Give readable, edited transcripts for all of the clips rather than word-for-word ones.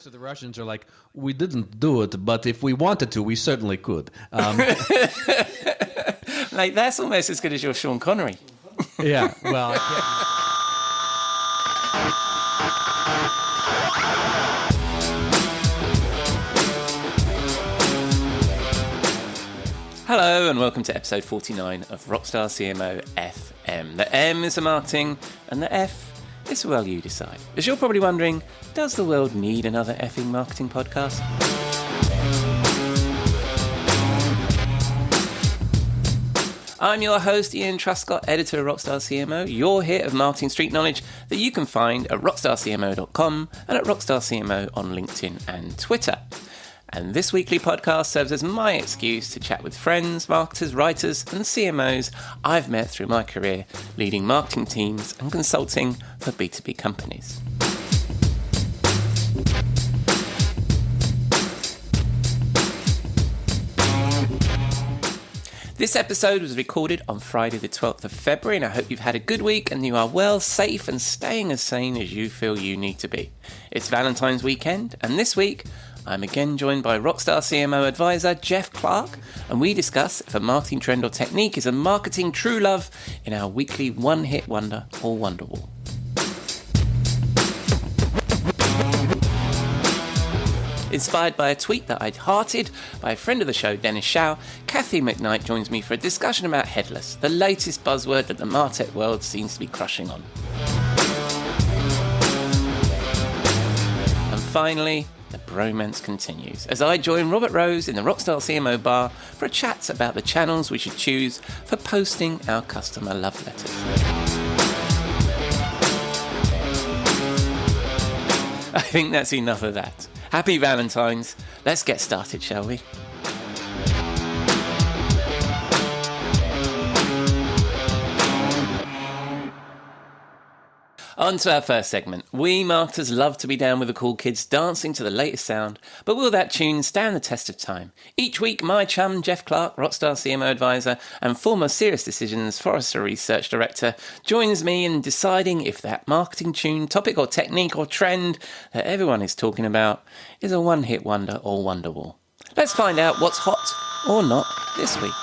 So the Russians are like, we didn't do it, but if we wanted to, we certainly could. Like, that's almost as good as your Sean Connery. Yeah, well, Hello and welcome to episode 49 of Rockstar CMO FM. The M is the marketing and the F is, well, you decide. As you're probably wondering, does the world need another effing marketing podcast? I'm your host, Ian Truscott, editor of Rockstar CMO, your hit of marketing street knowledge that you can find at rockstarcmo.com and at Rockstar CMO on LinkedIn and Twitter. And this weekly podcast serves as my excuse to chat with friends, marketers, writers, and CMOs I've met through my career leading marketing teams and consulting for B2B companies. This episode was recorded on Friday the 12th of February, and I hope you've had a good week and you are well, safe, and staying as sane as you feel you need to be. It's Valentine's weekend, and this week I'm again joined by Rockstar CMO advisor Jeff Clark, and we discuss if a marketing trend or technique is a marketing true love in our weekly one-hit wonder or Wonderwall. Inspired by a tweet that I'd hearted by a friend of the show, Dennis Shaw, Kathy McKnight joins me for a discussion about Headless, the latest buzzword that the MarTech world seems to be crushing on. And finally, the bromance continues as I join Robert Rose in the Rockstar CMO bar for a chat about the channels we should choose for posting our customer love letters. I think that's enough of that. Happy Valentines. Let's get started, shall we? On to our first segment. We marketers love to be down with the cool kids dancing to the latest sound, but will that tune stand the test of time? Each week, my chum, Jeff Clark, Rockstar CMO advisor and former Serious Decisions Forrester Research Director, joins me in deciding if that marketing tune, topic or technique or trend that everyone is talking about is a one-hit wonder or Wonderwall. Let's find out what's hot or not this week.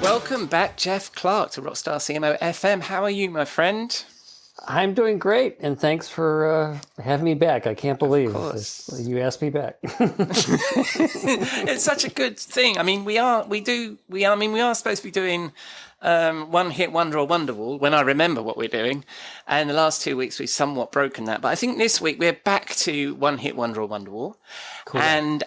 Welcome back, Jeff Clark, to Rockstar CMO FM. How are you, my friend? I'm doing great, and thanks for having me back. I can't believe you asked me back. It's such a good thing. I mean, we are supposed to be doing one hit wonder or Wonderwall when I remember what we're doing. And the last 2 weeks we've somewhat broken that. But I think this week we're back to one hit wonder or Wonderwall. Cool. And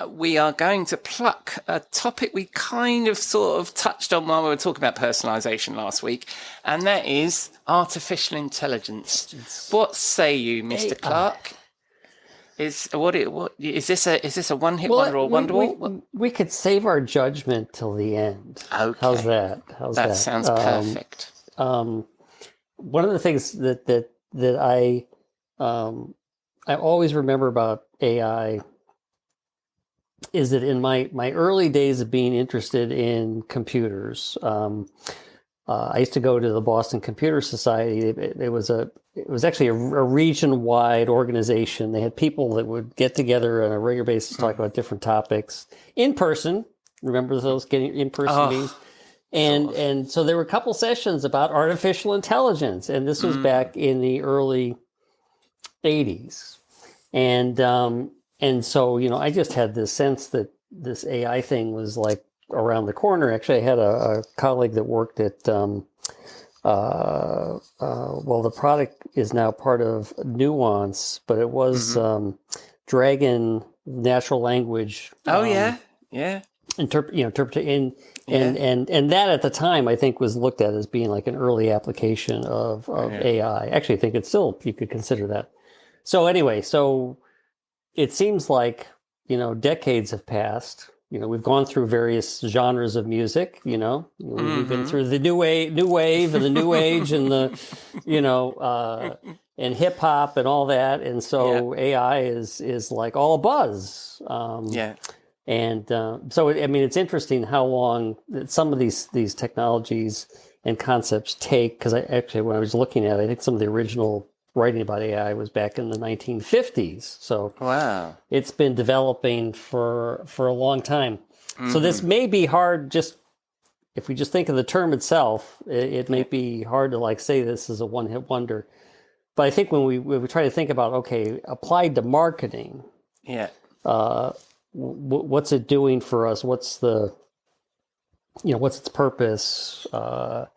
we are going to pluck a topic we kind of sort of touched on while we were talking about personalization last week. And that is artificial intelligence. What say you, Mr. Clark? Is this a one hit wonder or Wonderwall? We could save our judgment till the end. Okay. How's that? That sounds perfect. One of the things that I always remember about AI is that in my early days of being interested in computers, I used to go to the Boston Computer Society. It was actually a region-wide organization. They had people that would get together on a regular basis, talk about different topics in person. Remember those getting in-person meetings? And so there were a couple sessions about artificial intelligence, and this was back in the early 80s. And so, I just had this sense that this AI thing was like around the corner. Actually, I had a colleague that worked at, the product is now part of Nuance, but it was Dragon natural language. Yeah. Interpretation. And that at the time, I think, was looked at as being like an early application of AI. Actually, I think it's still, you could consider that. So anyway, it seems like, decades have passed. We've gone through various genres of music, we've been through the new wave and the new age and the, and hip hop and all that. And so AI is like all buzz. And so, it's interesting how long that some of these technologies and concepts take, because when I was looking at it, I think some of the original writing about AI was back in the 1950s. So Wow. it's been developing for a long time. So this may be hard, just if we just think of the term itself, it may be hard to like say this is a one-hit wonder. But I think when we try to think about, okay, applied to marketing, Yeah. what's it doing for us? What's its purpose? And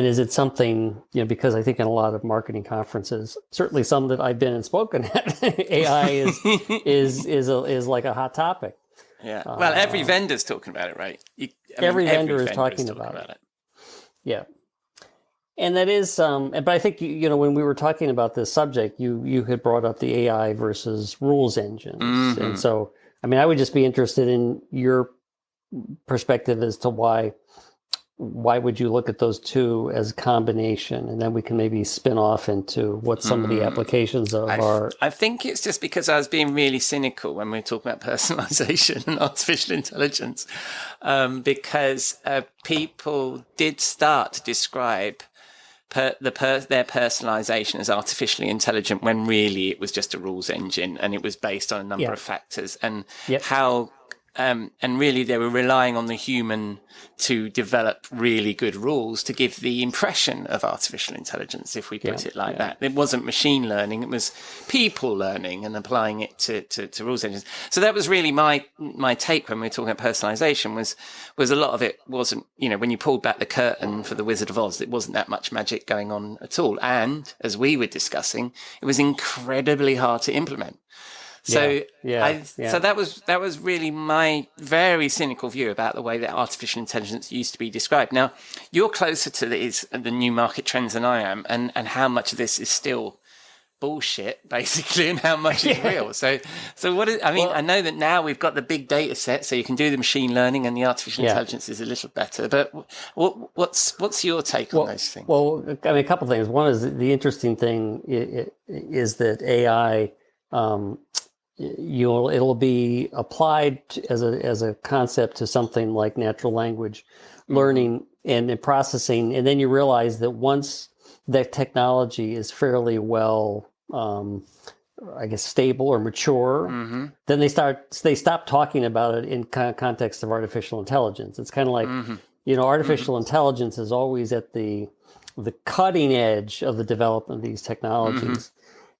is it something, because I think in a lot of marketing conferences, certainly some that I've been and spoken at, AI is like a hot topic. Yeah. Well, every vendor's talking about it, right? Every vendor is talking about it. Yeah. And that is, but I think, when we were talking about this subject, you had brought up the AI versus rules engines. And so, I would just be interested in your perspective as to why would you look at those two as a combination, and then we can maybe spin off into what some of the applications are. I think it's just because I was being really cynical when we were talking about personalization and artificial intelligence, because people did start to describe their personalization as artificially intelligent when really it was just a rules engine, and it was based on a number of factors, and how and really they were relying on the human to develop really good rules to give the impression of artificial intelligence, if we put it like that. It wasn't machine learning, it was people learning and applying it to rules engines. So that was really my take when we were talking about personalization, was a lot of it wasn't, when you pulled back the curtain for the Wizard of Oz, it wasn't that much magic going on at all. And as we were discussing, it was incredibly hard to implement. So so that was really my very cynical view about the way that artificial intelligence used to be described. Now, you're closer to the new market trends than I am, and how much of this is still bullshit, basically, and how much is real. So what is? I know that now we've got the big data set, so you can do the machine learning, and the artificial intelligence is a little better. But what's your take on those things? Well, a couple of things. One is the interesting thing is that AI. It'll be applied as a concept to something like natural language learning and processing, and then you realize that once that technology is fairly well, stable or mature, then they stop talking about it in context of artificial intelligence. It's kind of like artificial intelligence is always at the cutting edge of the development of these technologies,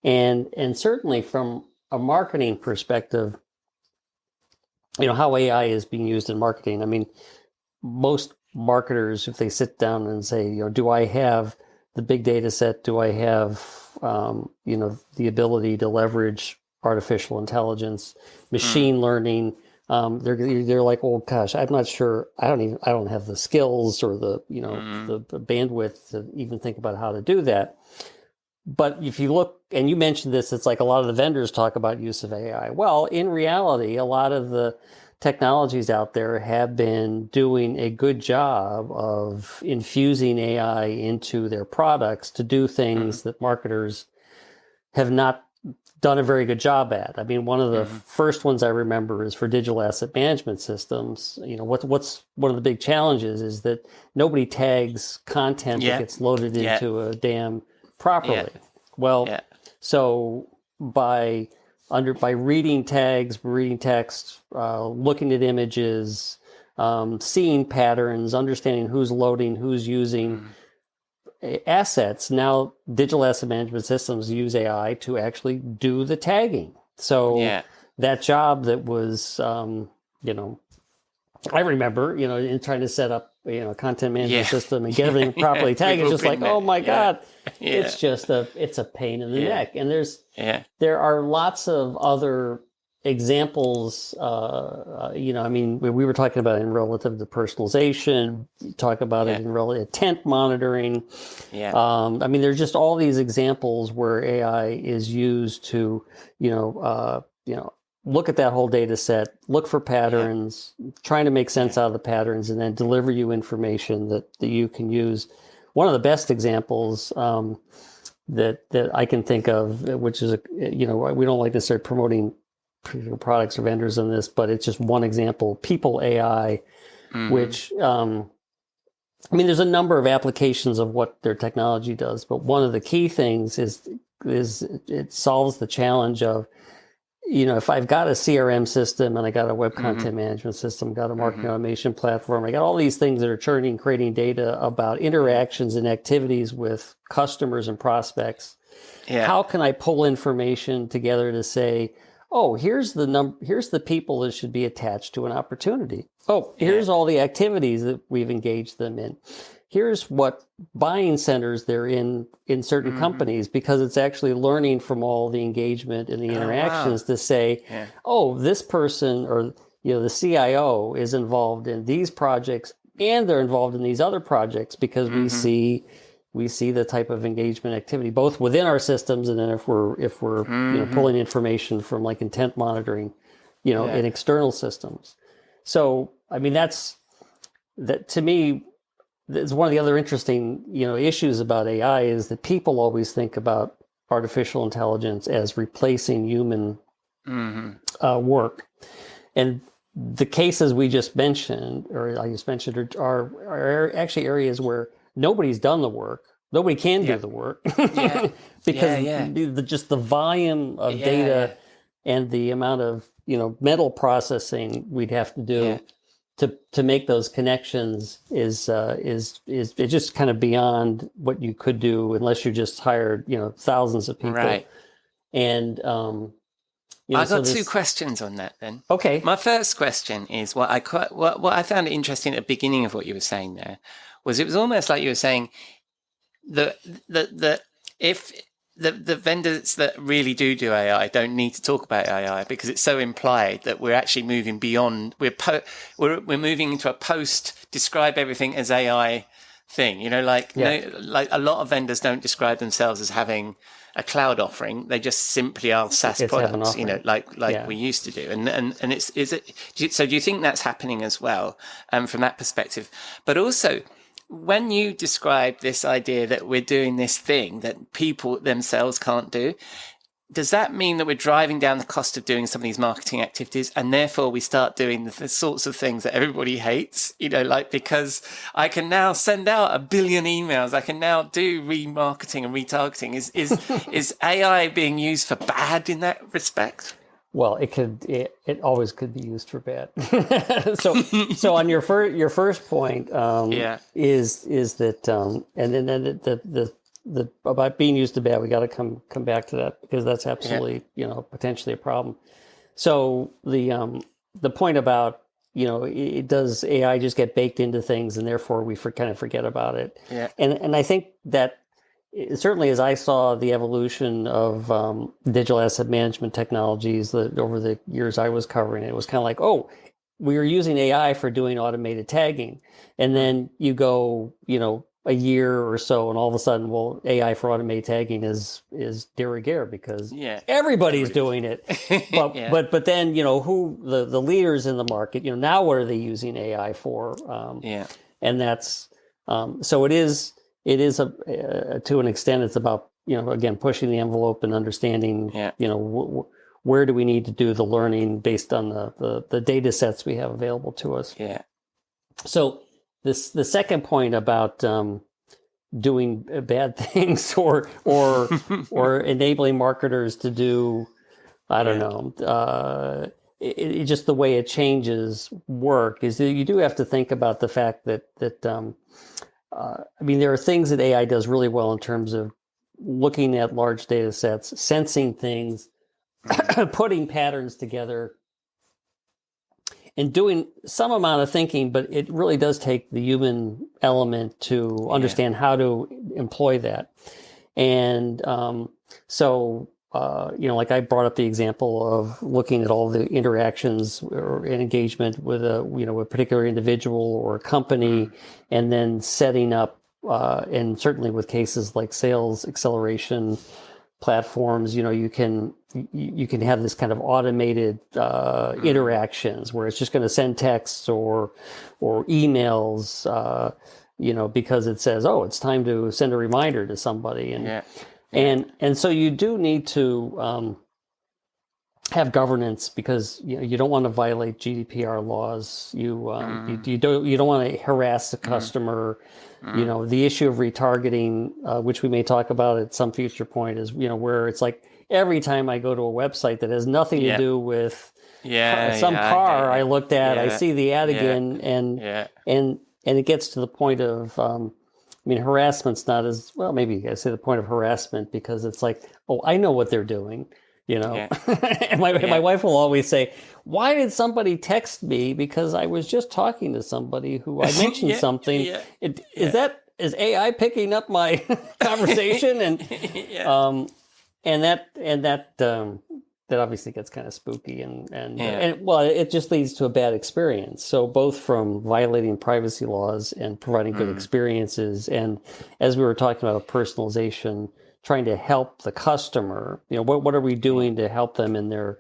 and certainly from a marketing perspective, how AI is being used in marketing. Most marketers, if they sit down and say, do I have the big data set? Do I have, the ability to leverage artificial intelligence, machine learning? They're like, oh gosh, I'm not sure. I don't have the skills or the bandwidth to even think about how to do that. But if you look, and you mentioned this, it's like a lot of the vendors talk about use of AI. Well, in reality, a lot of the technologies out there have been doing a good job of infusing AI into their products to do things that marketers have not done a very good job at. One of the first ones I remember is for digital asset management systems. What's one of the big challenges is that nobody tags content that gets loaded into a DAM properly. So by reading tags, reading text, looking at images, seeing patterns, understanding who's loading, who's using assets, now digital asset management systems use AI to actually do the tagging. So that job that was, I remember, in trying to set up, a content management system and get everything properly tagged. It's just like, oh my God, it's a pain in the neck. And there are lots of other examples, we were talking about it in relative to personalization, talk about it in relative intent monitoring. There's just all these examples where AI is used to, look at that whole data set, look for patterns, trying to make sense out of the patterns, and then deliver you information that you can use. One of the best examples that I can think of, which is, we don't like to start promoting products or vendors on this, but it's just one example, People AI, which I mean, there's a number of applications of what their technology does, but one of the key things is it solves the challenge of, if I've got a CRM system and I got a web content management system, got a marketing automation platform, I got all these things that are churning, creating data about interactions and activities with customers and prospects. Yeah. How can I pull information together to say, oh, here's the people that should be attached to an opportunity. Oh, here's all the activities that we've engaged them in. Here's what buying centers they're in certain companies, because it's actually learning from all the engagement and the interactions to say, oh, this person or the CIO is involved in these projects and they're involved in these other projects because we see the type of engagement activity both within our systems, and then if we're pulling information from like intent monitoring, in external systems. So I mean that to me is one of the other interesting issues about AI is that people always think about artificial intelligence as replacing human work, and the cases we just mentioned, or I just mentioned, are actually areas where nobody's done the work. Nobody can do the work because just the volume of data and the amount of mental processing we'd have to do to make those connections is just kind of beyond what you could do unless you just hired thousands of people. Right. And I got two questions on that then. Okay. My first question is what I found interesting at the beginning of what you were saying there was it was almost like you were saying that if the vendors that really do AI don't need to talk about AI because it's so implied that we're actually moving beyond. We're moving into a post describe everything as AI thing. Like a lot of vendors don't describe themselves as having a cloud offering. They just simply are SaaS products. Like we used to do. And so do you think that's happening as well from that perspective? But also, when you describe this idea that we're doing this thing that people themselves can't do, does that mean that we're driving down the cost of doing some of these marketing activities and therefore we start doing the sorts of things that everybody hates, because I can now send out 1 billion emails, I can now do remarketing and retargeting. Is AI being used for bad in that respect? Well, it always could be used for bad. So on your first point, is that and then the about being used to bad, we got to come back to that because that's absolutely potentially a problem. So the point about does AI just get baked into things and therefore we kind of forget about it? Yeah. And I think that certainly as I saw the evolution of digital asset management technologies over the years I was covering it was kind of like, oh, we were using AI for doing automated tagging. And then you go, a year or so, and all of a sudden, well, AI for automated tagging is de rigueur because everybody's doing it. But then, who the leaders in the market, now what are they using AI for? And that's, so it is to an extent, it's about, again, pushing the envelope and understanding, where do we need to do the learning based on the data sets we have available to us. Yeah. So the second point about doing bad things or enabling marketers to do, I don't know, just the way it changes work is that you do have to think about the fact that I mean, there are things that AI does really well in terms of looking at large data sets, sensing things, putting patterns together, and doing some amount of thinking, but it really does take the human element to understand how to employ that. And like I brought up the example of looking at all the interactions or engagement with a particular individual or a company, and then setting up, and certainly with cases like sales acceleration platforms, you can have this kind of automated interactions where it's just going to send texts or emails, because it says, oh, it's time to send a reminder to somebody, and so you do need to have governance because you don't want to violate GDPR laws. You don't want to harass the customer. The issue of retargeting, which we may talk about at some future point, is where it's like every time I go to a website that has nothing to do with some car I looked at, I see the ad again, and it gets to the point of harassment's not as well. Maybe I say the point of harassment because it's like, oh, I know what they're doing. And my wife will always say, why did somebody text me? Because I was just talking to somebody who I mentioned something. Is AI picking up my conversation? And that obviously gets kind of spooky and well, it just leads to a bad experience. So both from violating privacy laws and providing good experiences, and as we were talking about personalization, trying to help the customer, what are we doing to help them in their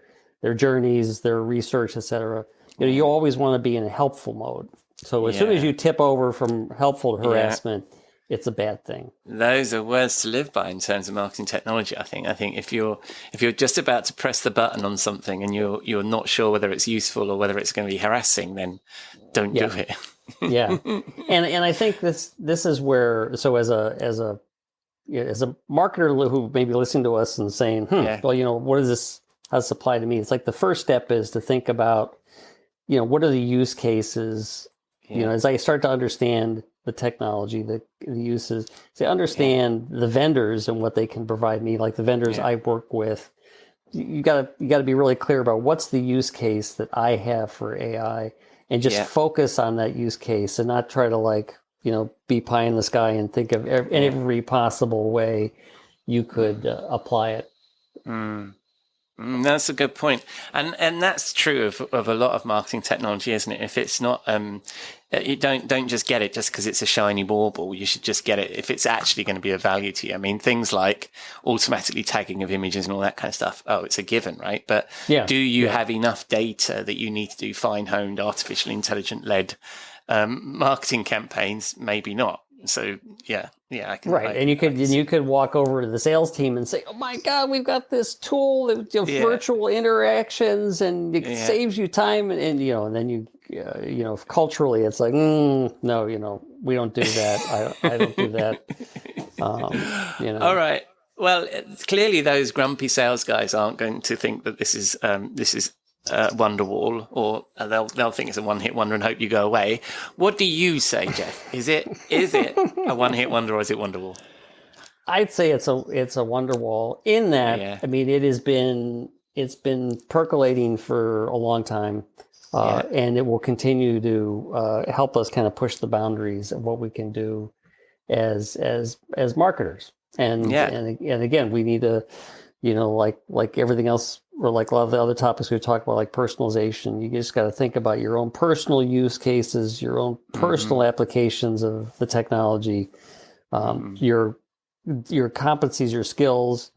journeys, their research, etc. You always want to be in a helpful mode. So as soon as you tip over from helpful to harassment, it's a bad thing. Those are words to live by in terms of marketing technology. I think if you're just about to press the button on something and you're not sure whether it's useful or whether it's going to be harassing, then don't do it. And I think this is where, so as a marketer who may be listening to us and saying, well, what is this? How does this apply to me? It's like the first step is to think about, what are the use cases? As I start to understand the technology, the uses, to understand the vendors and what they can provide me, like the vendors I work with. You got to be really clear about what's the use case that I have for AI, and just focus on that use case and not try to be pie in the sky and think of every possible way you could apply it. That's a good point. And that's true of a lot of marketing technology, isn't it? If it's not, you don't just get it just because it's a shiny bauble. You should just get it if it's actually going to be of value to you. I mean, things like automatically tagging of images and all that kind of stuff. Oh, it's a given, right? But do you have enough data that you need to do fine-honed, artificially intelligent-led marketing campaigns? Maybe not. So I can. Right, and you could walk over to the sales team and say, "Oh my God, we've got this tool, virtual interactions, and it saves you time." And then you culturally, it's like, no, we don't do that. I don't do that. All right. Well, clearly those grumpy sales guys aren't going to think that this is Wonderwall, or they'll think it's a one-hit wonder and hope you go away. What do you say, Jeff? Is it a one-hit wonder, or is it Wonderwall? I'd say it's a Wonderwall in that it's been percolating for a long time, and it will continue to help us kind of push the boundaries of what we can do as marketers. And again, we need to, like everything else, or like a lot of the other topics we've talked about, like personalization, you just got to think about your own personal use cases, your own personal applications of the technology, your competencies, your skills.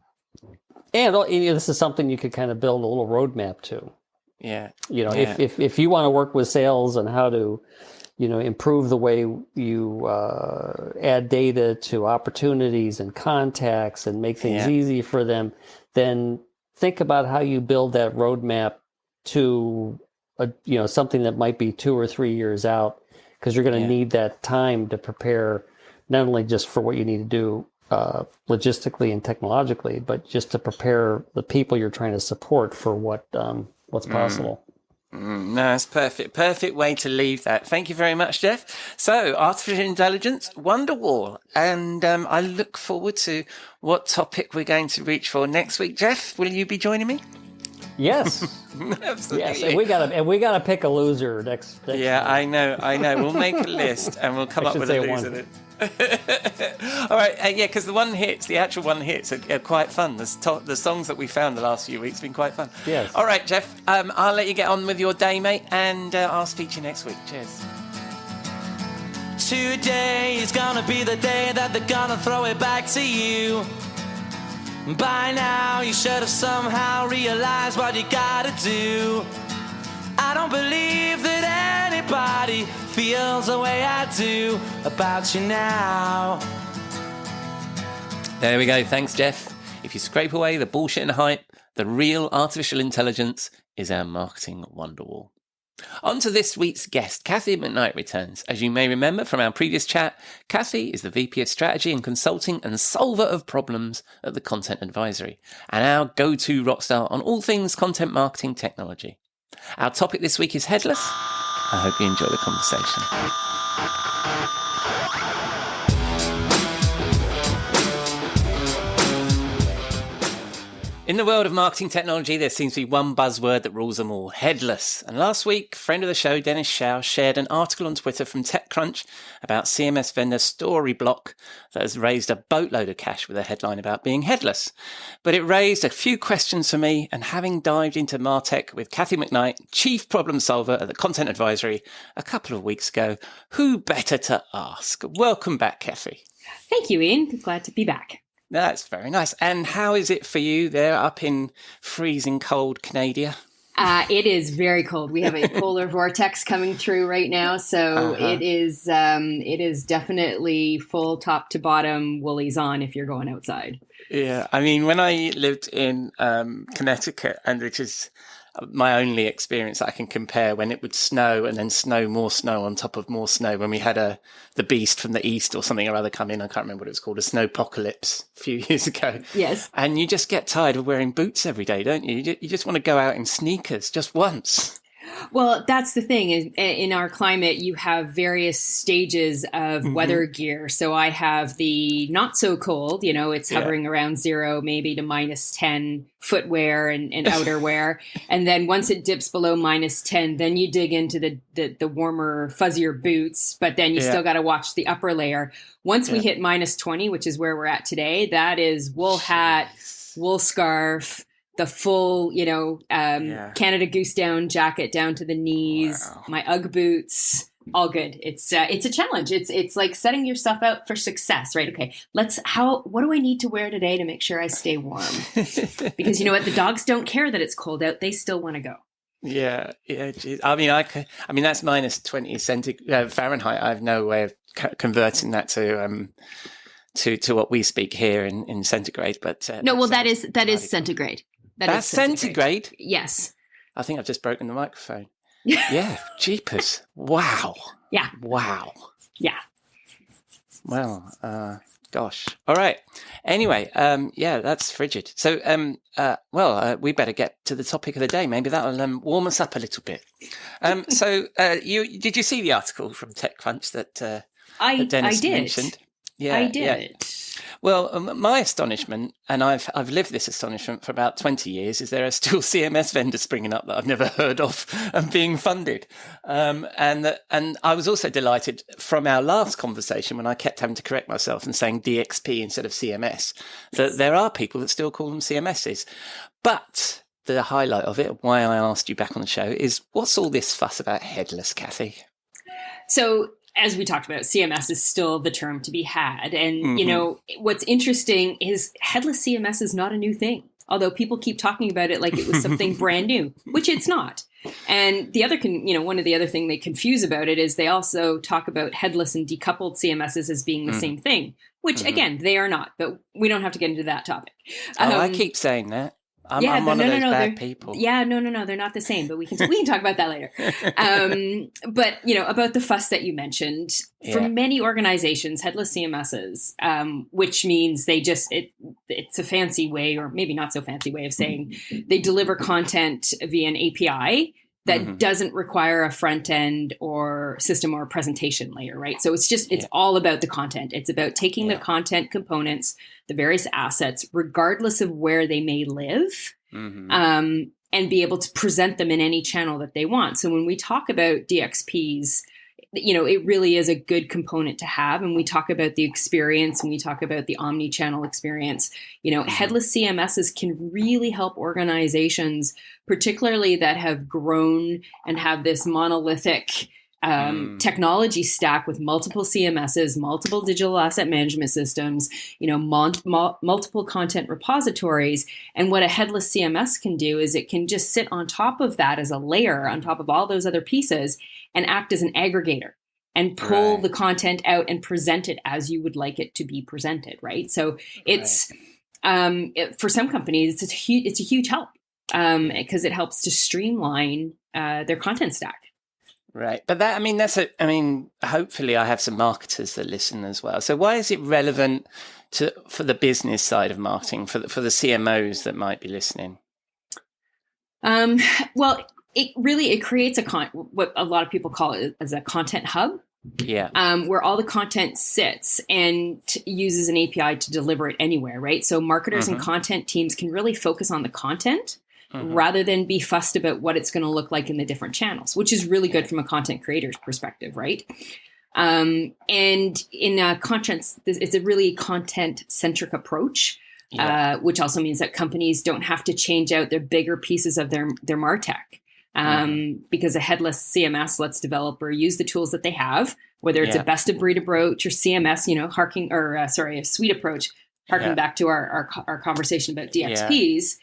And this is something you could kind of build a little roadmap to. If you want to work with sales and how to, improve the way you add data to opportunities and contacts and make things easy for them, then think about how you build that roadmap to something that might be 2 or 3 years out, because you're going to need that time to prepare, not only just for what you need to do logistically and technologically, but just to prepare the people you're trying to support for what's possible. No, it's perfect. Perfect way to leave that. Thank you very much, Jeff. So, artificial intelligence, Wonderwall. And I look forward to what topic we're going to reach for next week. Jeff, will you be joining me? Yes. Absolutely. Yes, and we gotta pick a loser next yeah, I know. We'll make a list and we'll come up with a loser. All right, because the actual one hits are quite fun. The songs that we found the last few weeks have been quite fun. Yes. All right, Jeff, I'll let you get on with your day, mate, and I'll speak to you next week. Cheers. Today is gonna be the day that they're gonna throw it back to you. By now, you should have somehow realized what you gotta do. I don't believe that anybody feels the way I do about you now. There we go. Thanks, Jeff. If you scrape away the bullshit and hype, the real artificial intelligence is our marketing wonderwall. On to this week's guest. Kathy McKnight returns. As you may remember from our previous chat, Kathy is the VP of Strategy and Consulting and solver of problems at the Content Advisory, and our go-to rock star on all things content marketing technology. Our topic this week is Headless. I hope you enjoy the conversation. In the world of marketing technology, there seems to be one buzzword that rules them all: headless. And last week, friend of the show, Dennis Shao, shared an article on Twitter from TechCrunch about CMS vendor Storyblock that has raised a boatload of cash with a headline about being headless. But it raised a few questions for me, and having dived into MarTech with Kathy McKnight, Chief Problem Solver at the Content Advisory, a couple of weeks ago, who better to ask? Welcome back, Kathy. Thank you, Ian. Glad to be back. That's very nice. And how is it for you there up in freezing cold Canada? It is very cold. We have a polar vortex coming through right now, so it is definitely full top to bottom woolies on if you're going outside. Yeah, I mean, when I lived in Connecticut, and which is my only experience I can compare, when it would snow and then more snow on top of more snow, when we had the beast from the east or something or other come in, I can't remember what it was called, a snowpocalypse a few years ago. Yes. And you just get tired of wearing boots every day, don't you? You just want to go out in sneakers just once. Well, that's the thing. In our climate, you have various stages of weather gear. So I have the not so cold, it's hovering around 0, maybe to -10 footwear and outerwear. And then once it dips below -10, then you dig into the warmer, fuzzier boots. But then you still got to watch the upper layer. Once we hit -20, which is where we're at today, that is wool hat, wool scarf, the full, Canada Goose down jacket down to the knees, my Ugg boots, all good. It's a challenge. It's like setting yourself out for success, right? Okay, what do I need to wear today to make sure I stay warm? Because you know what? The dogs don't care that it's cold out. They still want to go. Yeah. Geez. I mean, that's -20 Fahrenheit. I have no way of converting that to what we speak here in centigrade. But no, well, that is centigrade. That's centigrade? Yes. I think I've just broken the microphone. Yeah, jeepers. Wow. Yeah. Wow. Yeah. Well, gosh. All right. Anyway, that's frigid. So, we better get to the topic of the day. Maybe that'll warm us up a little bit. Did you see the article from TechCrunch that Dennis mentioned? Yeah, I did. Yeah. Well, my astonishment, and I've lived this astonishment for about 20 years, is there are still CMS vendors springing up that I've never heard of and being funded. And I was also delighted from our last conversation, when I kept having to correct myself and saying DXP instead of CMS, that there are people that still call them CMSs. But the highlight of it, why I asked you back on the show, is what's all this fuss about headless, Kathy? So, as we talked about, CMS is still the term to be had. And, what's interesting is headless CMS is not a new thing, although people keep talking about it like it was something brand new, which it's not. And the other, one of the other thing they confuse about it is they also talk about headless and decoupled CMSs as being the same thing, which again, they are not, but we don't have to get into that topic. I keep saying that. I'm one of those bad people. Yeah, no, they're not the same, but we can talk about that later. But, about the fuss that you mentioned, for many organizations, headless CMSs, which means it's a fancy way, or maybe not so fancy way of saying they deliver content via an API that doesn't require a front end or system or presentation layer, right? So it's all about the content. It's about taking the content components, the various assets, regardless of where they may live, and be able to present them in any channel that they want. So when we talk about DXPs, it really is a good component to have. And we talk about the experience and we talk about the omni-channel experience. Headless CMSs can really help organizations, particularly that have grown and have this monolithic technology stack with multiple CMSs, multiple digital asset management systems, multiple content repositories. And what a headless CMS can do is it can just sit on top of that as a layer on top of all those other pieces and act as an aggregator and pull the content out and present it as you would like it to be presented, right? So it's for some companies, it's a huge help because it helps to streamline their content stack. Right. But hopefully I have some marketers that listen as well. So why is it relevant for the business side of marketing, for the CMOs that might be listening? Well, it creates what a lot of people call it as a content hub. Yeah. Where all the content sits and uses an API to deliver it anywhere, right? So marketers and content teams can really focus on the content rather than be fussed about what it's going to look like in the different channels, which is really good from a content creator's perspective, right? And in content, it's a really content-centric approach, which also means that companies don't have to change out their bigger pieces of their MarTech. Because a headless CMS lets developer use the tools that they have, whether it's a best of breed approach or CMS, a suite approach, harking back to our conversation about DXPs,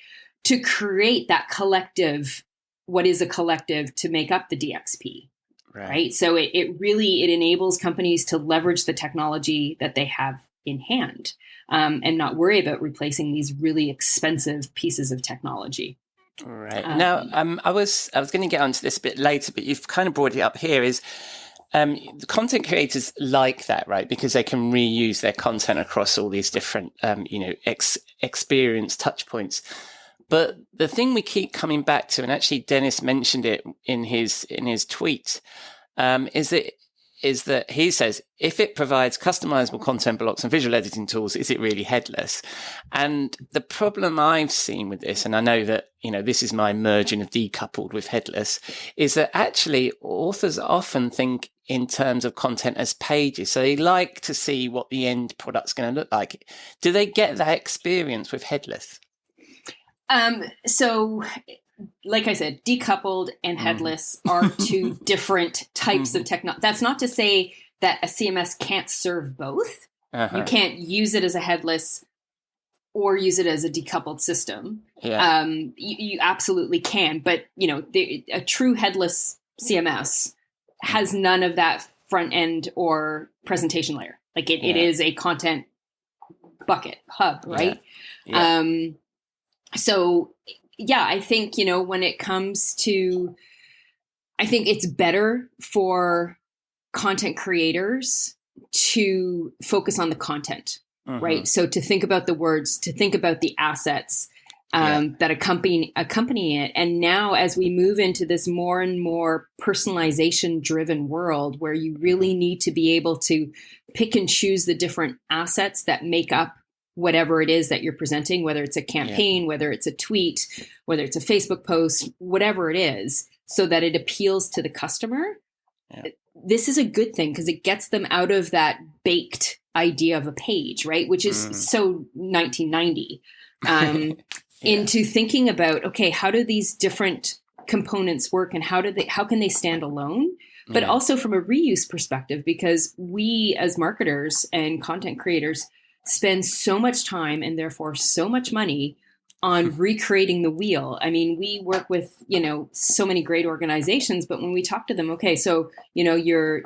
to create that collective, what is a collective to make up the DXP, right? So it really enables companies to leverage the technology that they have in hand and not worry about replacing these really expensive pieces of technology. Right. Now, I was going to get onto this a bit later, but you've kind of brought it up here is the content creators like that, right? Because they can reuse their content across all these different, experience touch points. But the thing we keep coming back to, and actually Dennis mentioned it in his tweet, is that he says, if it provides customizable content blocks and visual editing tools, is it really headless? And the problem I've seen with this, and I know that, this is my merging of decoupled with headless, is that actually authors often think in terms of content as pages. So they like to see what the end product's going to look like. Do they get that experience with headless? So like I said, decoupled and headless are two different types of technology. That's not to say that a CMS can't serve both. You can't use it as a headless or use it as a decoupled system. Yeah. You absolutely can, but a true headless CMS has none of that front end or presentation layer. Like it is a content bucket hub, right? Yeah. So yeah, I think, when it comes to, I think it's better for content creators to focus on the content, right? So to think about the words, to think about the assets that accompany it. And now as we move into this more and more personalization driven world where you really need to be able to pick and choose the different assets that make up whatever it is that you're presenting, whether it's a campaign, whether it's a tweet, whether it's a Facebook post, whatever it is, so that it appeals to the customer. Yeah. This is a good thing because it gets them out of that baked idea of a page, right? Which is so 1990, into thinking about, okay, how do these different components work and how can they stand alone? But also from a reuse perspective, because we as marketers and content creators spend so much time and therefore so much money on recreating the wheel. I mean, we work with, so many great organizations, but when we talk to them, okay, so, your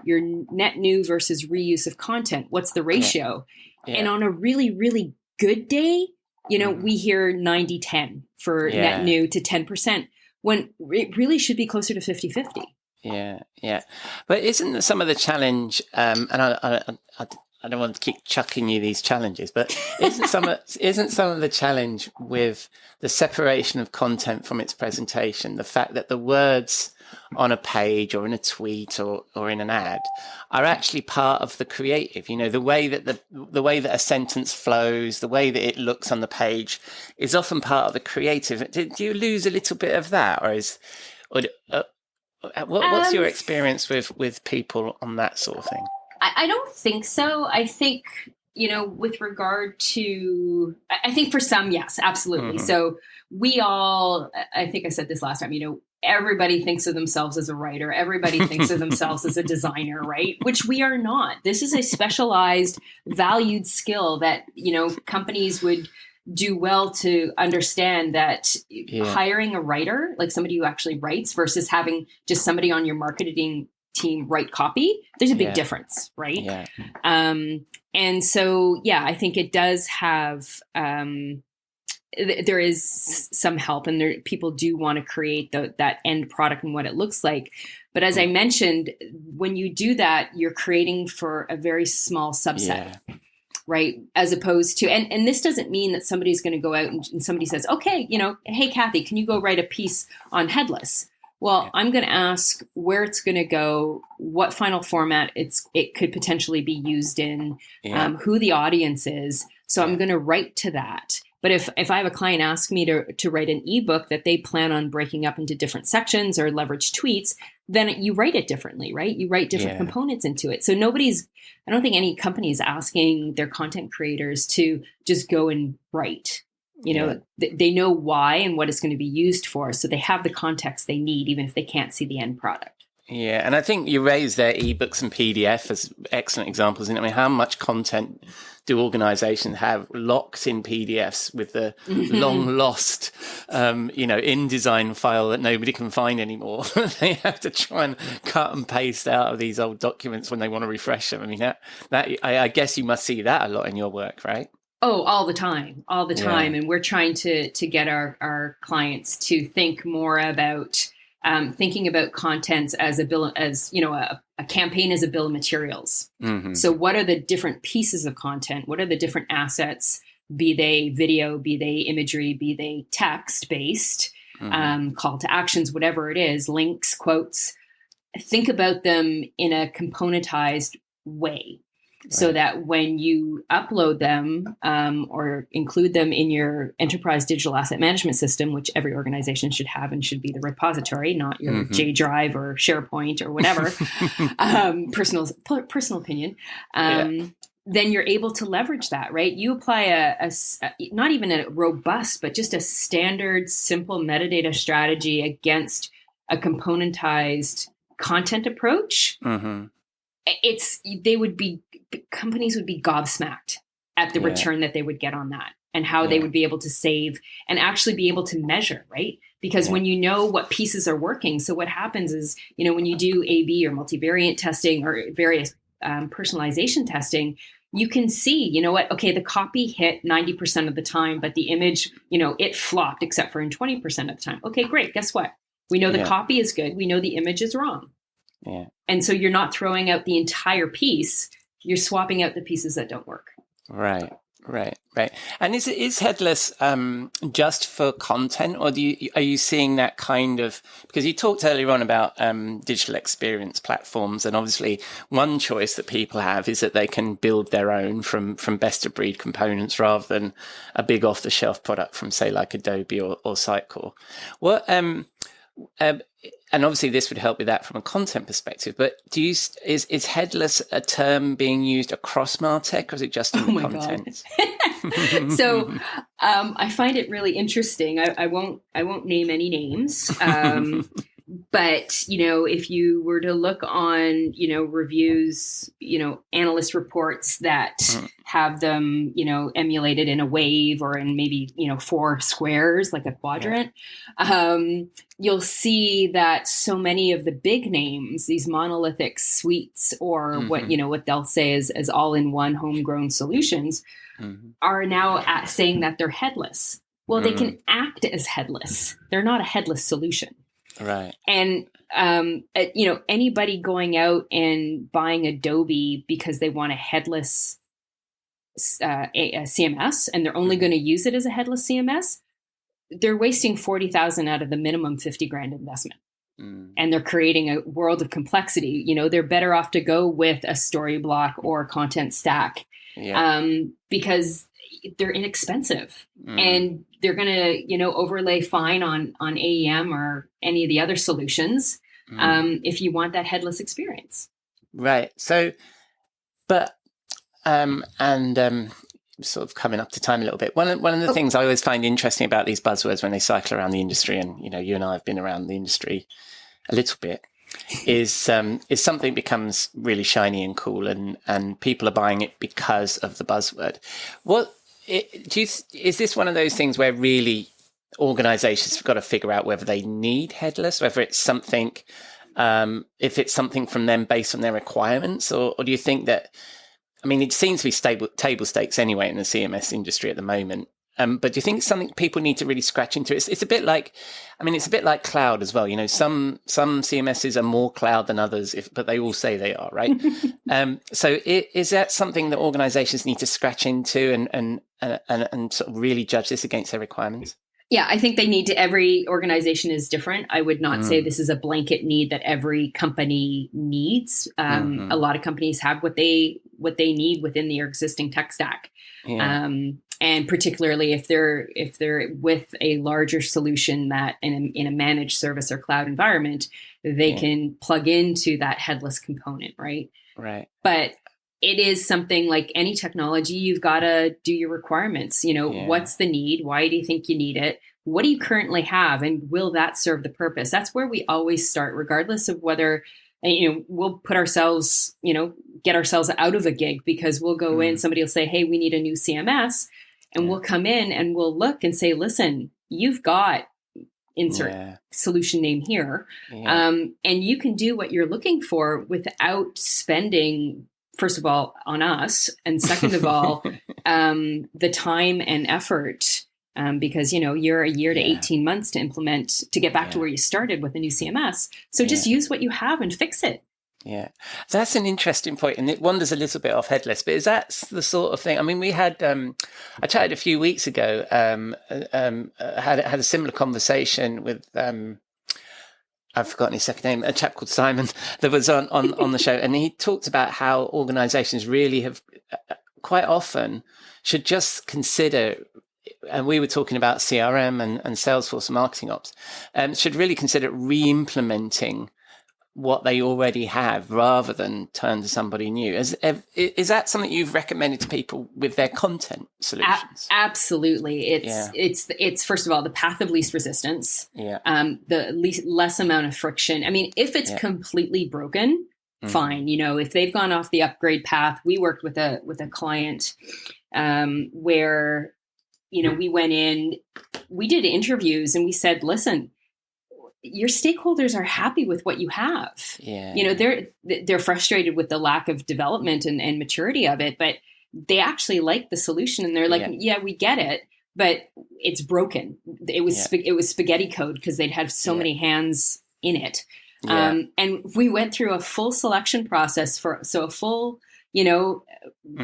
net new versus reuse of content, what's the ratio? Yeah. And on a really, really good day, we hear 90-10 for net new to 10%, when it really should be closer to 50-50. Yeah. But isn't some of the challenge, and I don't want to keep chucking you these challenges, but isn't some of the challenge with the separation of content from its presentation, the fact that the words on a page or in a tweet or in an ad are actually part of the creative? The way that the way that a sentence flows, the way that it looks on the page is often part of the creative. Do you lose a little bit of that, what's your experience with people on that sort of thing? I don't think so. I think, with regard to, I think for some, yes, absolutely. So we all, I think I said this last time, everybody thinks of themselves as a writer. Everybody thinks of themselves as a designer, right? Which we are not. This is a specialized, valued skill that, companies would do well to understand that hiring a writer, like somebody who actually writes versus having just somebody on your marketing team write copy, there's a big Yeah. difference, right? Yeah. And so, yeah, I think it does have, there is some help, and people do want to create that end product and what it looks like. But as I mentioned, when you do that, you're creating for a very small subset. Yeah. Right. As opposed to, and this doesn't mean that somebody's going to go out and somebody says, okay, hey, Kathy, can you go write a piece on Headless? Well, I'm going to ask where it's going to go, what final format it could potentially be used in, who the audience is. So I'm going to write to that. But if I have a client ask me to write an ebook that they plan on breaking up into different sections or leverage tweets, then you write it differently, right? You write different components into it. So I don't think any company is asking their content creators to just go and write. They know why and what it's going to be used for. So they have the context they need, even if they can't see the end product. Yeah. And I think you raised their ebooks and PDF as excellent examples. I mean, how much content do organizations have locked in PDFs with the long lost, InDesign file that nobody can find anymore? They have to try and cut and paste out of these old documents when they want to refresh them. I mean, I guess you must see that a lot in your work, right? Oh, all the time. And we're trying to get our clients to think more about thinking about content as a campaign as a bill of materials. Mm-hmm. So what are the different pieces of content? What are the different assets, be they video, be they imagery, be they text based, call to actions, whatever it is, links, quotes. Think about them in a componentized way. So that when you upload them or include them in your enterprise digital asset management system, which every organization should have and should be the repository, not your J Drive or SharePoint or whatever, personal opinion, then you're able to leverage that, right? You apply a not even a robust, but just a standard, simple metadata strategy against a componentized content approach. Mm-hmm. Companies would be gobsmacked at the return that they would get on that and how they would be able to save and actually be able to measure, right? Because when you know what pieces are working, so what happens is, when you do A/B or multivariate testing or various personalization testing, you can see, okay, the copy hit 90% of the time, but the image, it flopped except for in 20% of the time. Okay, great. Guess what? We know the copy is good. We know the image is wrong. Yeah. And so you're not throwing out the entire piece. You're swapping out the pieces that don't work. Right. And is Headless just for content, or are you seeing that kind of, because you talked earlier on about digital experience platforms, and obviously one choice that people have is that they can build their own from best of breed components rather than a big off the shelf product from, say, like Adobe or Sitecore. What and obviously this would help with that from a content perspective, but is Headless a term being used across MarTech, or is it just in the content? So I find it really interesting. I won't name any names. But, if you were to look on, reviews, analyst reports that have them, emulated in a wave or in maybe, 4 squares, like a quadrant, you'll see that so many of the big names, these monolithic suites or what they'll say is as all-in-one homegrown solutions are now saying that they're headless. Well, they can act as headless. They're not a headless solution. Right. And, anybody going out and buying Adobe because they want a headless a CMS and they're only going to use it as a headless CMS, they're wasting 40,000 out of the minimum 50 grand investment. And they're creating a world of complexity. They're better off to go with a story block or content stack because they're inexpensive and they're going to, overlay fine on AEM or any of the other solutions if you want that headless experience. Right. So, but, sort of coming up to time a little bit. One of the things I always find interesting about these buzzwords when they cycle around the industry, and, you and I have been around the industry a little bit, is something becomes really shiny and cool and people are buying it because of the buzzword. Is this one of those things where really organizations have got to figure out whether they need headless, whether it's something if it's something from them based on their requirements, or do you think that, I mean, it seems to be table stakes anyway in the CMS industry at the moment. But do you think it's something people need to really scratch into? It's a bit like, I mean, it's a bit like cloud as well. You know, some CMSs are more cloud than others, but they all say they are, right? So is that something that organizations need to scratch into and sort of really judge this against their requirements? Yeah, I think they need to. Every organization is different. I would not say this is a blanket need that every company needs. A lot of companies have what they need within their existing tech stack. Yeah. And particularly if they're with a larger solution that in a managed service or cloud environment, they can plug into that headless component, right? Right. But it is something like any technology, you've got to do your requirements. You know, what's the need? Why do you think you need it? What do you currently have? And will that serve the purpose? That's where we always start, regardless of whether, you know, we'll put ourselves, you know, get ourselves out of a gig because we'll go in, somebody will say, hey, we need a new CMS. And we'll come in and we'll look and say, listen, you've got insert solution name here. And you can do what you're looking for without spending, first of all, on us. And second of all, the time and effort, because, you know, you're a year to 18 months to implement, to get back to where you started with a new CMS. So just use what you have and fix it. Yeah, that's an interesting point, and it wanders a little bit off Headless, but is that the sort of thing? I mean, we had, I chatted a few weeks ago, had a similar conversation with, I've forgotten his second name, a chap called Simon that was on the show, and he talked about how organizations really have quite often should just consider, and we were talking about CRM and Salesforce and marketing ops, should really consider re-implementing what they already have rather than turn to somebody new. Is that something you've recommended to people with their content solutions? Absolutely. It's first of all, the path of least resistance. The less amount of friction. I mean, if it's completely broken, fine. You know, if they've gone off the upgrade path, we worked with a client where, you know, we went in, we did interviews and we said, listen, your stakeholders are happy with what you have. You know, they're frustrated with the lack of development and maturity of it, but they actually like the solution and they're like, yeah, we get it, but it's broken. It was spaghetti code because they'd had so many hands in it. And we went through a full selection process a full, you know,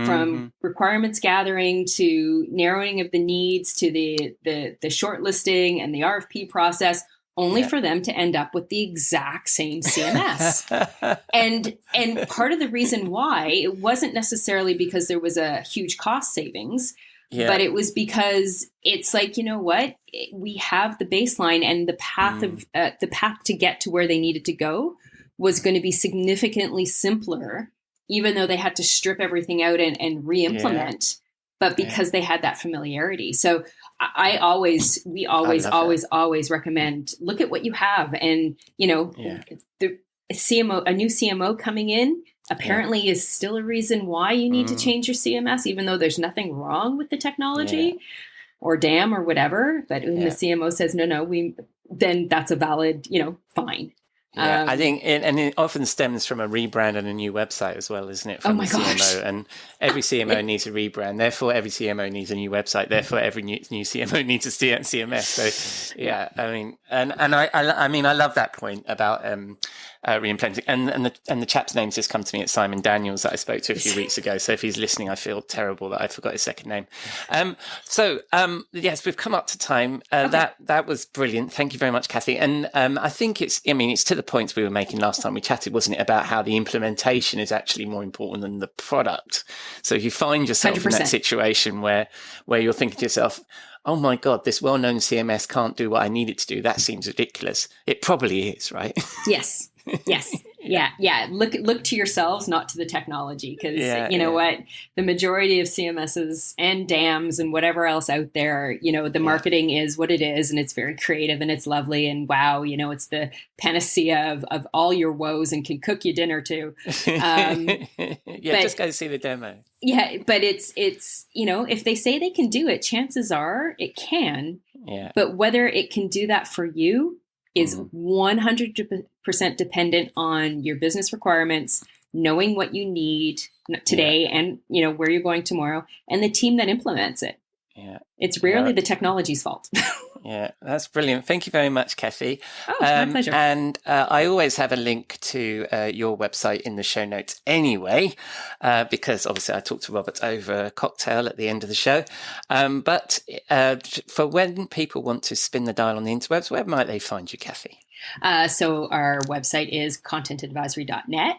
from requirements gathering to narrowing of the needs to the shortlisting and the RFP process, only for them to end up with the exact same CMS. and part of the reason why, it wasn't necessarily because there was a huge cost savings, but it was because it's like, you know what, we have the baseline and the path of the path to get to where they needed to go was going to be significantly simpler, even though they had to strip everything out and re-implement, but because they had that familiarity. So we always recommend, look at what you have. And, you know, a new CMO coming in apparently is still a reason why you need to change your CMS, even though there's nothing wrong with the technology or DAM or whatever. But when the CMO says, no, then that's a valid, you know, fine. Yeah, I think, it often stems from a rebrand and a new website as well, isn't it? From the CMO, and every CMO needs a rebrand. Therefore, every CMO needs a new website. Therefore, every new CMO needs a CMS. So, yeah, I mean, and I love that point about re-implementing. And the chap's name's just come to me. It's Simon Daniels that I spoke to a few weeks ago. So if he's listening, I feel terrible that I forgot his second name. Yes, we've come up to time. That was brilliant. Thank you very much, Kathy. And I think it's to the points we were making last time we chatted, wasn't it, about how the implementation is actually more important than the product. So if you find yourself 100%. In that situation where you're thinking to yourself, oh my God, this well-known CMS can't do what I need it to do, that seems ridiculous. It probably is, right? Yes. Yeah. Look to yourselves, not to the technology, because you know what, the majority of CMSs and DAMs and whatever else out there, you know, the marketing is what it is, and it's very creative and it's lovely, and wow, you know, it's the panacea of all your woes and can cook you dinner too. Just go see the demo. Yeah, but it's you know, if they say they can do it, chances are it can. Yeah. But whether it can do that for you, is 100% dependent on your business requirements, knowing what you need today and, where you're going tomorrow, and the team that implements it. Yeah. It's rarely the technology's fault. Yeah, that's brilliant. Thank you very much, Kathy. Oh, it's my pleasure. And I always have a link to your website in the show notes anyway, because obviously I talked to Robert over a cocktail at the end of the show. But for when people want to spin the dial on the interwebs, where might they find you, Kathy? So our website is contentadvisory.net.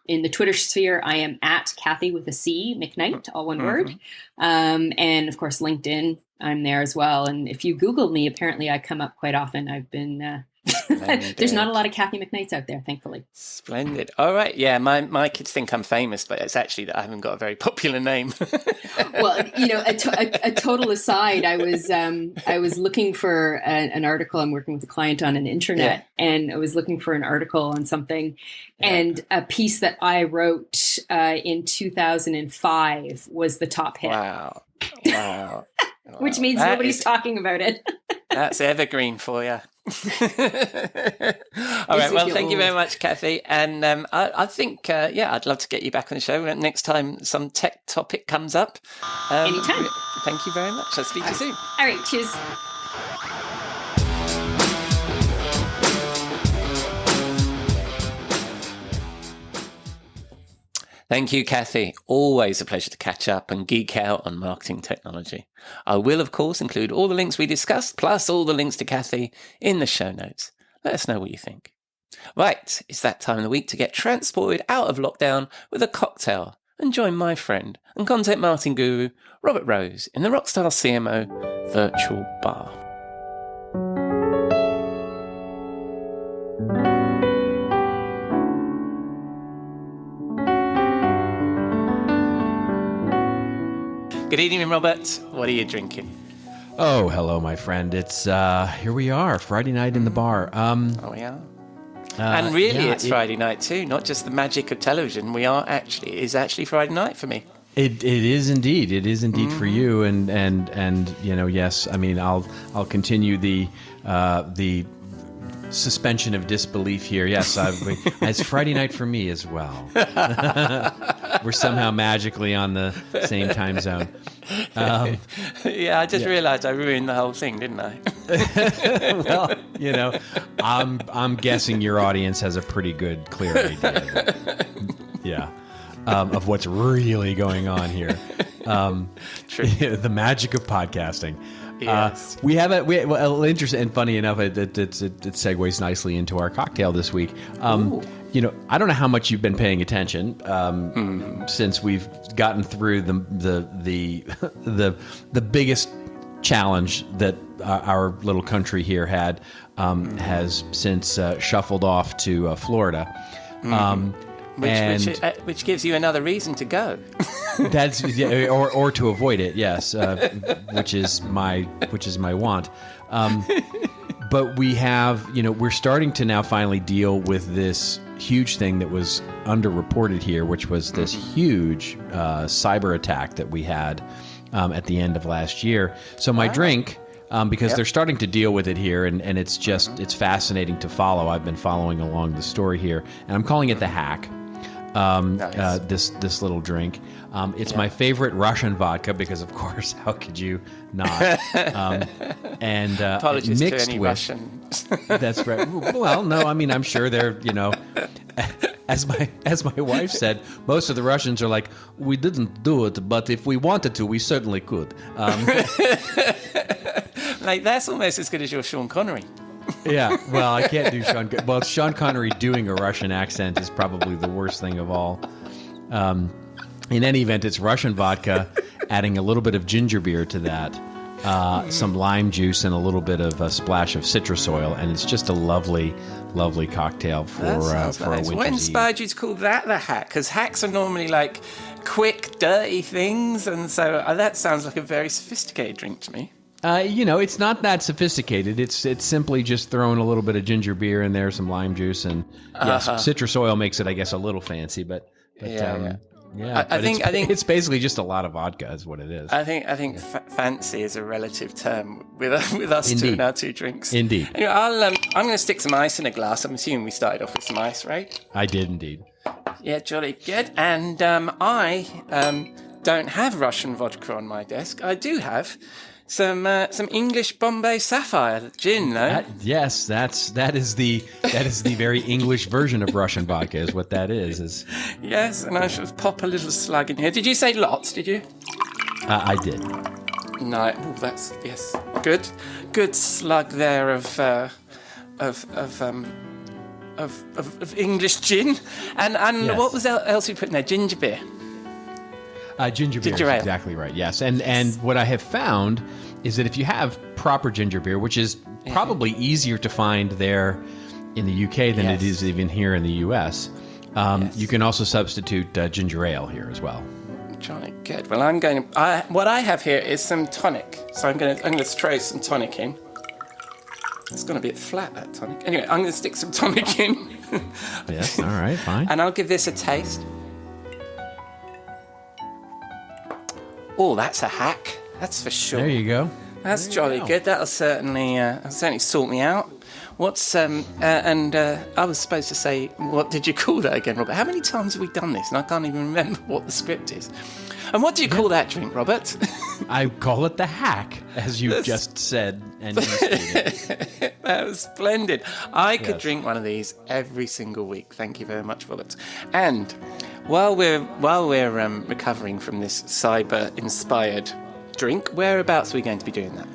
In the Twitter sphere, I am at Kathy with a C, McKnight, all one word. And of course, LinkedIn, I'm there as well. And if you Google me, apparently I come up quite often. I've been, there's not a lot of Kathy McKnights out there, thankfully. Splendid. All right. Yeah, my kids think I'm famous, but it's actually that I haven't got a very popular name. Well, a total aside, I was looking for an article. I'm working with a client on an intranet, and I was looking for an article on something, and a piece that I wrote in 2005 was the top hit. Wow. Which means nobody's talking about it. That's evergreen for you. All right. Well, thank you very much, Kathy. And I think, I'd love to get you back on the show next time some tech topic comes up. Anytime. Thank you very much. I'll speak to you soon. All right. Cheers. Thank you, Kathy. Always a pleasure to catch up and geek out on marketing technology. I will, of course, include all the links we discussed, plus all the links to Kathy in the show notes. Let us know what you think. Right, it's that time of the week to get transported out of lockdown with a cocktail and join my friend and content marketing guru, Robert Rose, in the Rockstar CMO virtual bar. Good evening, Robert. What are you drinking? Oh, hello, my friend. It's here we are, Friday night in the bar. Oh, yeah. And really, it's Friday night too, not just the magic of television. It is actually Friday night for me. It is indeed. It is indeed for you, and yes. I mean, I'll continue the suspension of disbelief here. Yes, it's Friday night for me as well. We're somehow magically on the same time zone. I just realized I ruined the whole thing, didn't I? Well, I'm guessing your audience has a pretty good, clear idea. Of what's really going on here. True. The magic of podcasting. Yes. We have interesting and funny enough, it segues nicely into our cocktail this week. I don't know how much you've been paying attention since we've gotten through the biggest challenge that our little country here had has since shuffled off to Florida. Which gives you another reason to go. That's or to avoid it, yes, which is my want. But we have, we're starting to now finally deal with this huge thing that was underreported here, which was this huge cyber attack that we had at the end of last year. So my drink, because they're starting to deal with it here, and it's just it's fascinating to follow. I've been following along the story here, and I'm calling it the hack. Nice. This little drink. It's my favorite Russian vodka because, of course, how could you not? And apologies mixed to any with Russians. That's right. Well, no, I mean I'm sure they're as my wife said, most of the Russians are like, we didn't do it, but if we wanted to, we certainly could. Like that's almost as good as your Sean Connery. Yeah, well, I can't do Sean. Well, Sean Connery doing a Russian accent is probably the worst thing of all. In any event, it's Russian vodka, adding a little bit of ginger beer to that, some lime juice, and a little bit of a splash of citrus oil, and it's just a lovely, lovely cocktail for nice. A winter's What inspired you to call that the hack? Because hacks are normally like quick, dirty things, and so that sounds like a very sophisticated drink to me. It's not that sophisticated. It's simply just throwing a little bit of ginger beer in there, some lime juice, and yes, citrus oil makes it, I guess, a little fancy. But Yeah, I think it's basically just a lot of vodka is what it is. I think fancy is a relative term with us Indeed. two and our two drinks. Indeed. Anyway, I'm going to stick some ice in a glass. I'm assuming we started off with some ice, right? I did indeed. Yeah, jolly good. And I don't have Russian vodka on my desk. I do have some English Bombay Sapphire gin, though. Yes, that is the very English version of Russian vodka is what that is. Yes, and I should pop a little slug in here. Did you say lots? Did you? I did. No. Oh, that's yes. Good slug there of English gin. And Yes. what was else we put in there? Ginger beer. Ginger beer is ale. exactly right. Yes, and what I have found is that if you have proper ginger beer, which is probably easier to find there in the UK than it is even here in the US, you can also substitute ginger ale here as well. Jolly good. Well, what I have here is some tonic. So I'm going to throw some tonic in. It's going to be a bit flat, that tonic. Anyway, I'm going to stick some tonic in. Yes, all right, fine. And I'll give this a taste. Oh, that's a hack. That's for sure. There you go. That's There you jolly go. good. That'll certainly sort me out. What's I was supposed to say, what did you call that again, Robert? How many times have we done this? And I can't even remember what the script is. And what do you call that drink, Robert? I call it the hack, as you just said and you stated. That was splendid. I could Yes. drink one of these every single week. Thank you very much, Robert. And while we're recovering from this cyber-inspired drink, whereabouts are we going to be doing that?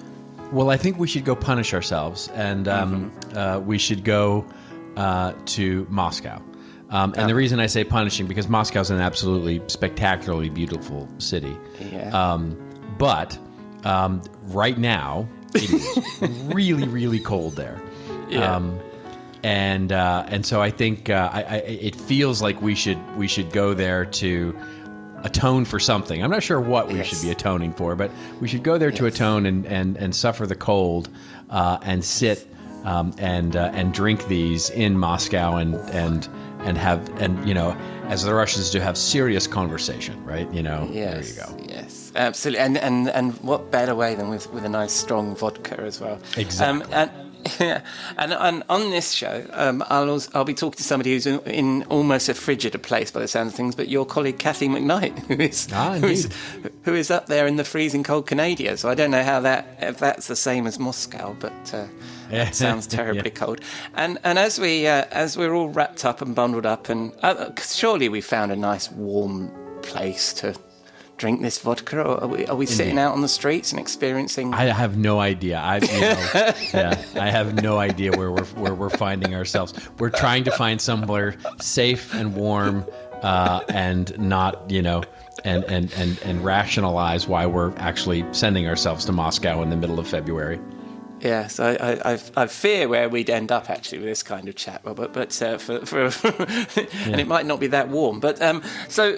Well, I think we should go punish ourselves, and we should go to Moscow. And the reason I say punishing, because Moscow is an absolutely spectacularly beautiful city. Yeah. But right now, it is really, really cold there. Yeah. And so I think it feels like we should go there to atone for something. I'm not sure what we should be atoning for, but we should go there to atone and suffer the cold and sit and drink these in Moscow and have, and as the Russians do, have serious conversation, right? Yes, there you go. Yes, absolutely. And what better way than with a nice strong vodka as well? Exactly. And on this show, I'll be talking to somebody who's in almost a frigider place by the sounds of things, but your colleague Kathy McKnight, who is up there in the freezing cold Canada. So I don't know if that's the same as Moscow, but that sounds terribly cold. And as we're all wrapped up and bundled up, and surely we found a nice warm place to drink this vodka, or are we sitting out on the streets and experiencing? I have no idea. I have no idea where we're finding ourselves. We're trying to find somewhere safe and warm, and not and rationalize why we're actually sending ourselves to Moscow in the middle of February. Yes, I fear where we'd end up actually with this kind of chat, Robert. But and it might not be that warm. But so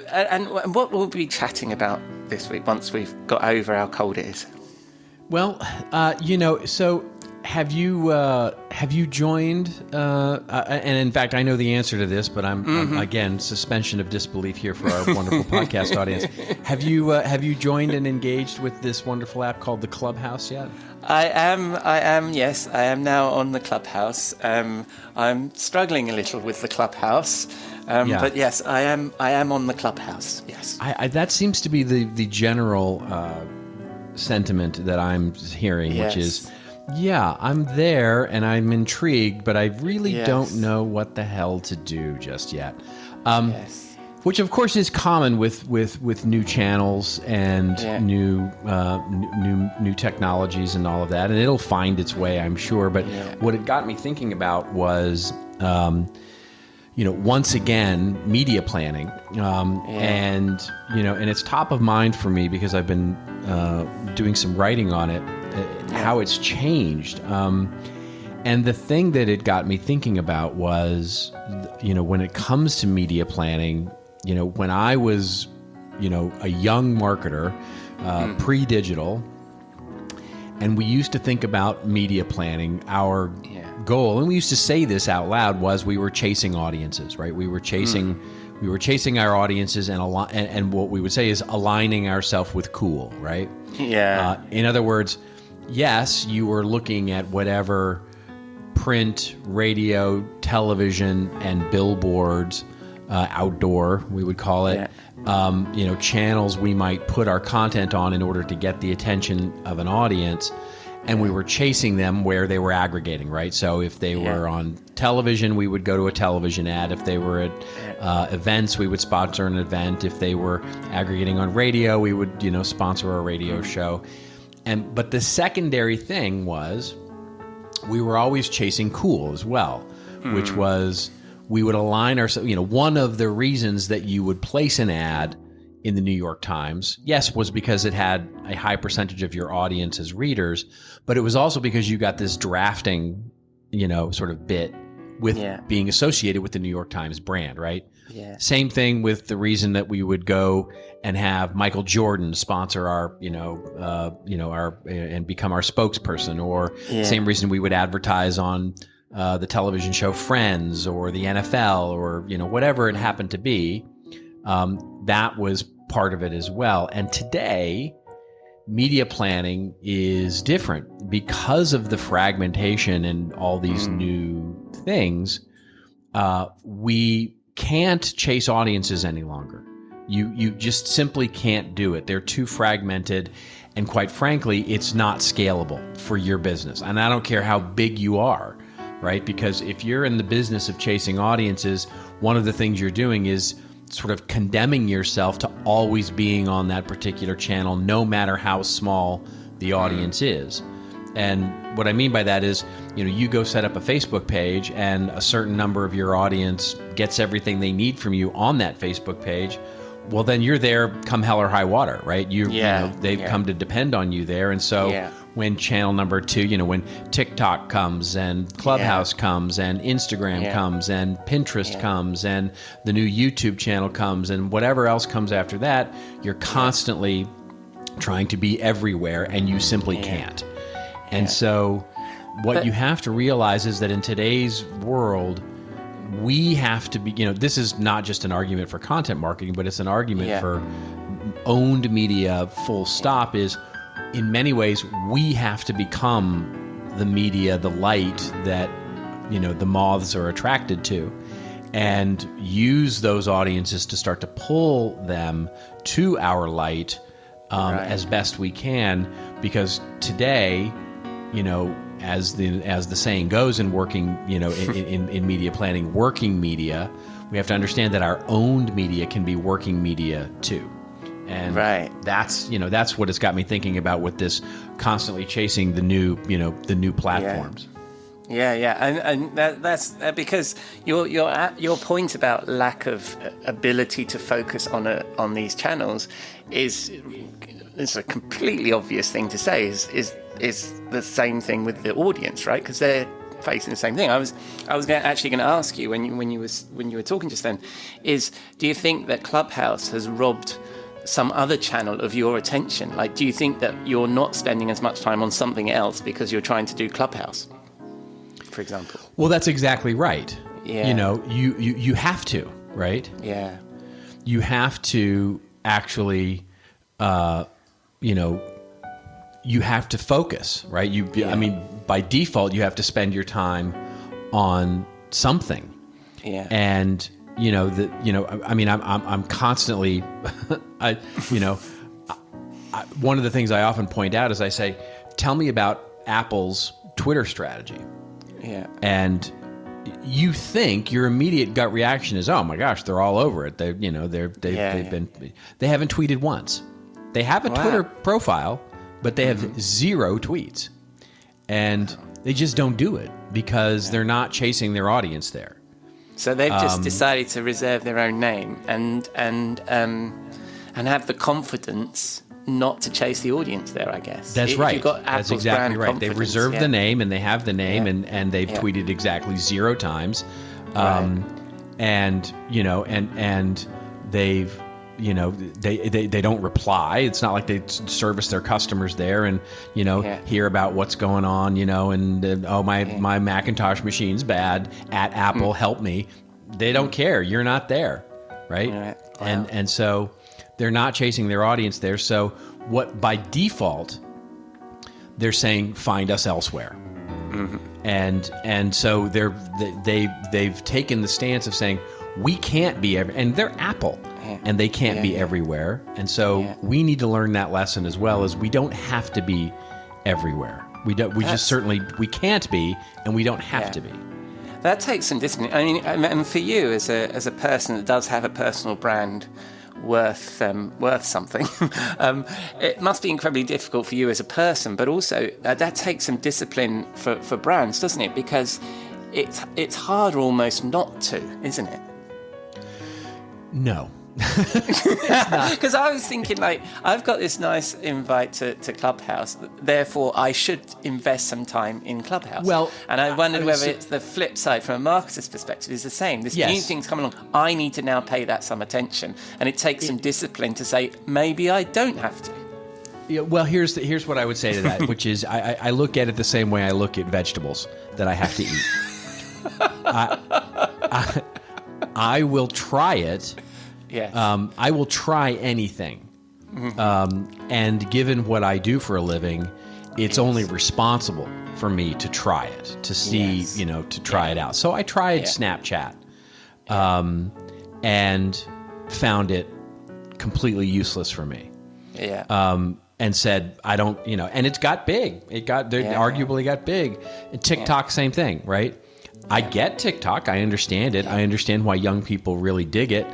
what we'll be chatting about this week once we've got over how cold it is. Well, so have you joined? And in fact, I know the answer to this, but I'm again suspension of disbelief here for our wonderful podcast audience. Have you joined and engaged with this wonderful app called the Clubhouse yet? I am. Yes, I am now on the Clubhouse. I'm struggling a little with the Clubhouse, but yes, I am on the Clubhouse. Yes, that seems to be the general sentiment that I'm hearing, which is, I'm there and I'm intrigued, but I really don't know what the hell to do just yet. Which, of course, is common with new channels and new technologies and all of that, and it'll find its way, I'm sure. But what it got me thinking about was, once again, media planning, and it's top of mind for me because I've been doing some writing on it, how it's changed. And the thing that it got me thinking about was, when it comes to media planning. When I was, a young marketer, pre-digital, and we used to think about media planning, our goal, and we used to say this out loud, was we were chasing audiences, right? We were chasing We were chasing our audiences and what we would say is aligning ourselves with cool, right? Yeah. In other words, yes, you were looking at whatever print, radio, television, and billboards, outdoor, we would call it, channels we might put our content on in order to get the attention of an audience. And we were chasing them where they were aggregating, right? So if they were on television, we would go to a television ad. If they were at events, we would sponsor an event. If they were aggregating on radio, we would, sponsor a radio show. But the secondary thing was we were always chasing cool as well, which was we would align ourselves. One of the reasons that you would place an ad in the New York Times, yes, was because it had a high percentage of your audience as readers, but it was also because you got this drafting, sort of bit with being associated with the New York Times brand, right? Yeah. Same thing with the reason that we would go and have Michael Jordan sponsor our, and become our spokesperson, or same reason we would advertise on the television show Friends or the NFL or, whatever it happened to be. That was part of it as well. And today, media planning is different because of the fragmentation and all these new things. We can't chase audiences any longer. You just simply can't do it. They're too fragmented. And quite frankly, it's not scalable for your business. And I don't care how big you are, right? Because if you're in the business of chasing audiences, one of the things you're doing is sort of condemning yourself to always being on that particular channel, no matter how small the audience is. And what I mean by that is, you go set up a Facebook page and a certain number of your audience gets everything they need from you on that Facebook page. Well, then you're there come hell or high water, right? They've come to depend on you there. And so when channel number 2, when TikTok comes and Clubhouse comes and Instagram comes and Pinterest comes and the new YouTube channel comes and whatever else comes after that, you're constantly trying to be everywhere and you simply can't. And so what you have to realize is that in today's world, we have to be, this is not just an argument for content marketing, but it's an argument for owned media, full stop, is in many ways, we have to become the media, the light that, the moths are attracted to, and use those audiences to start to pull them to our light as best we can. Because today, as the saying goes in working, in media planning, working media, we have to understand that our owned media can be working media too. And that's what it's got me thinking about with this constantly chasing the new platforms. And that's because your point about lack of ability to focus on these channels is a completely obvious thing to say. Is the same thing with the audience, right? Because they're facing the same thing. I was actually going to ask you when you were talking just then, do you think that Clubhouse has robbed some other channel of your attention? Like, do you think that you're not spending as much time on something else because you're trying to do Clubhouse, for example? Well, that's exactly right. Yeah. You have to, right? Yeah. You have to actually, you have to focus, right? I mean, by default, you have to spend your time on something. Yeah. And I'm constantly, one of the things I often point out is I say, tell me about Apple's Twitter strategy. Yeah. And you think your immediate gut reaction is, oh my gosh, they're all over it. They haven't tweeted once. They have a Twitter profile, but they have zero tweets. And they just don't do it because they're not chasing their audience there. So they've just decided to reserve their own name and have the confidence not to chase the audience there, I guess. That's if right. You've got That's Apple's exactly brand right. They've reserved the name and they have the name and they've tweeted exactly 0 times. And they've, they don't reply. It's not like they service their customers there and, hear about what's going on, and, my Macintosh machine's bad at Apple, help me. They don't care. You're not there. right? Right. Wow. And so they're not chasing their audience there. So what by default they're saying, find us elsewhere. Mm-hmm. And so they've taken the stance of saying we can't be and they're Apple, and they can't be everywhere. And so we need to learn that lesson as well, as we don't have to be everywhere. We can't be, and we don't have to be. That takes some discipline. I mean, and for you as a person that does have a personal brand worth something, it must be incredibly difficult for you as a person, but also that takes some discipline for brands, doesn't it? Because it's harder almost not to, isn't it? No. Because I was thinking, like, I've got this nice invite to Clubhouse, therefore I should invest some time in Clubhouse. Well, and I wondered whether it's the flip side from a marketer's perspective is the same. This new thing's coming along. I need to now pay that some attention, and it takes some discipline to say maybe I don't have to. Yeah, well, here's what I would say to that, which is I look at it the same way I look at vegetables that I have to eat. I will try it. Yes. I will try anything. Mm-hmm. And given what I do for a living, it's only responsible for me to try it, to see, to try it out. So I tried Snapchat and found it completely useless for me. Yeah. And said, I don't, and it's got big. Arguably got big. And TikTok, same thing, right? I get TikTok. I understand it. I understand why young people really dig it.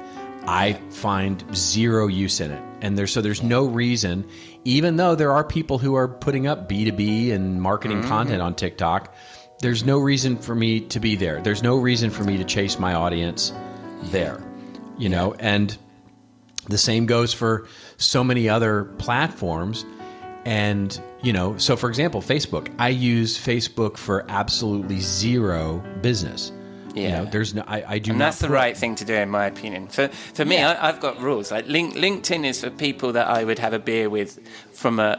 I find zero use in it. And there's no reason, even though there are people who are putting up B2B and marketing content on TikTok, there's no reason for me to be there. There's no reason for me to chase my audience there, and the same goes for so many other platforms. And, so for example, Facebook, I use Facebook for absolutely zero business. Yeah, there's no. I do, and that's the right thing to do, in my opinion. For me, I've got rules. Like LinkedIn is for people that I would have a beer with from a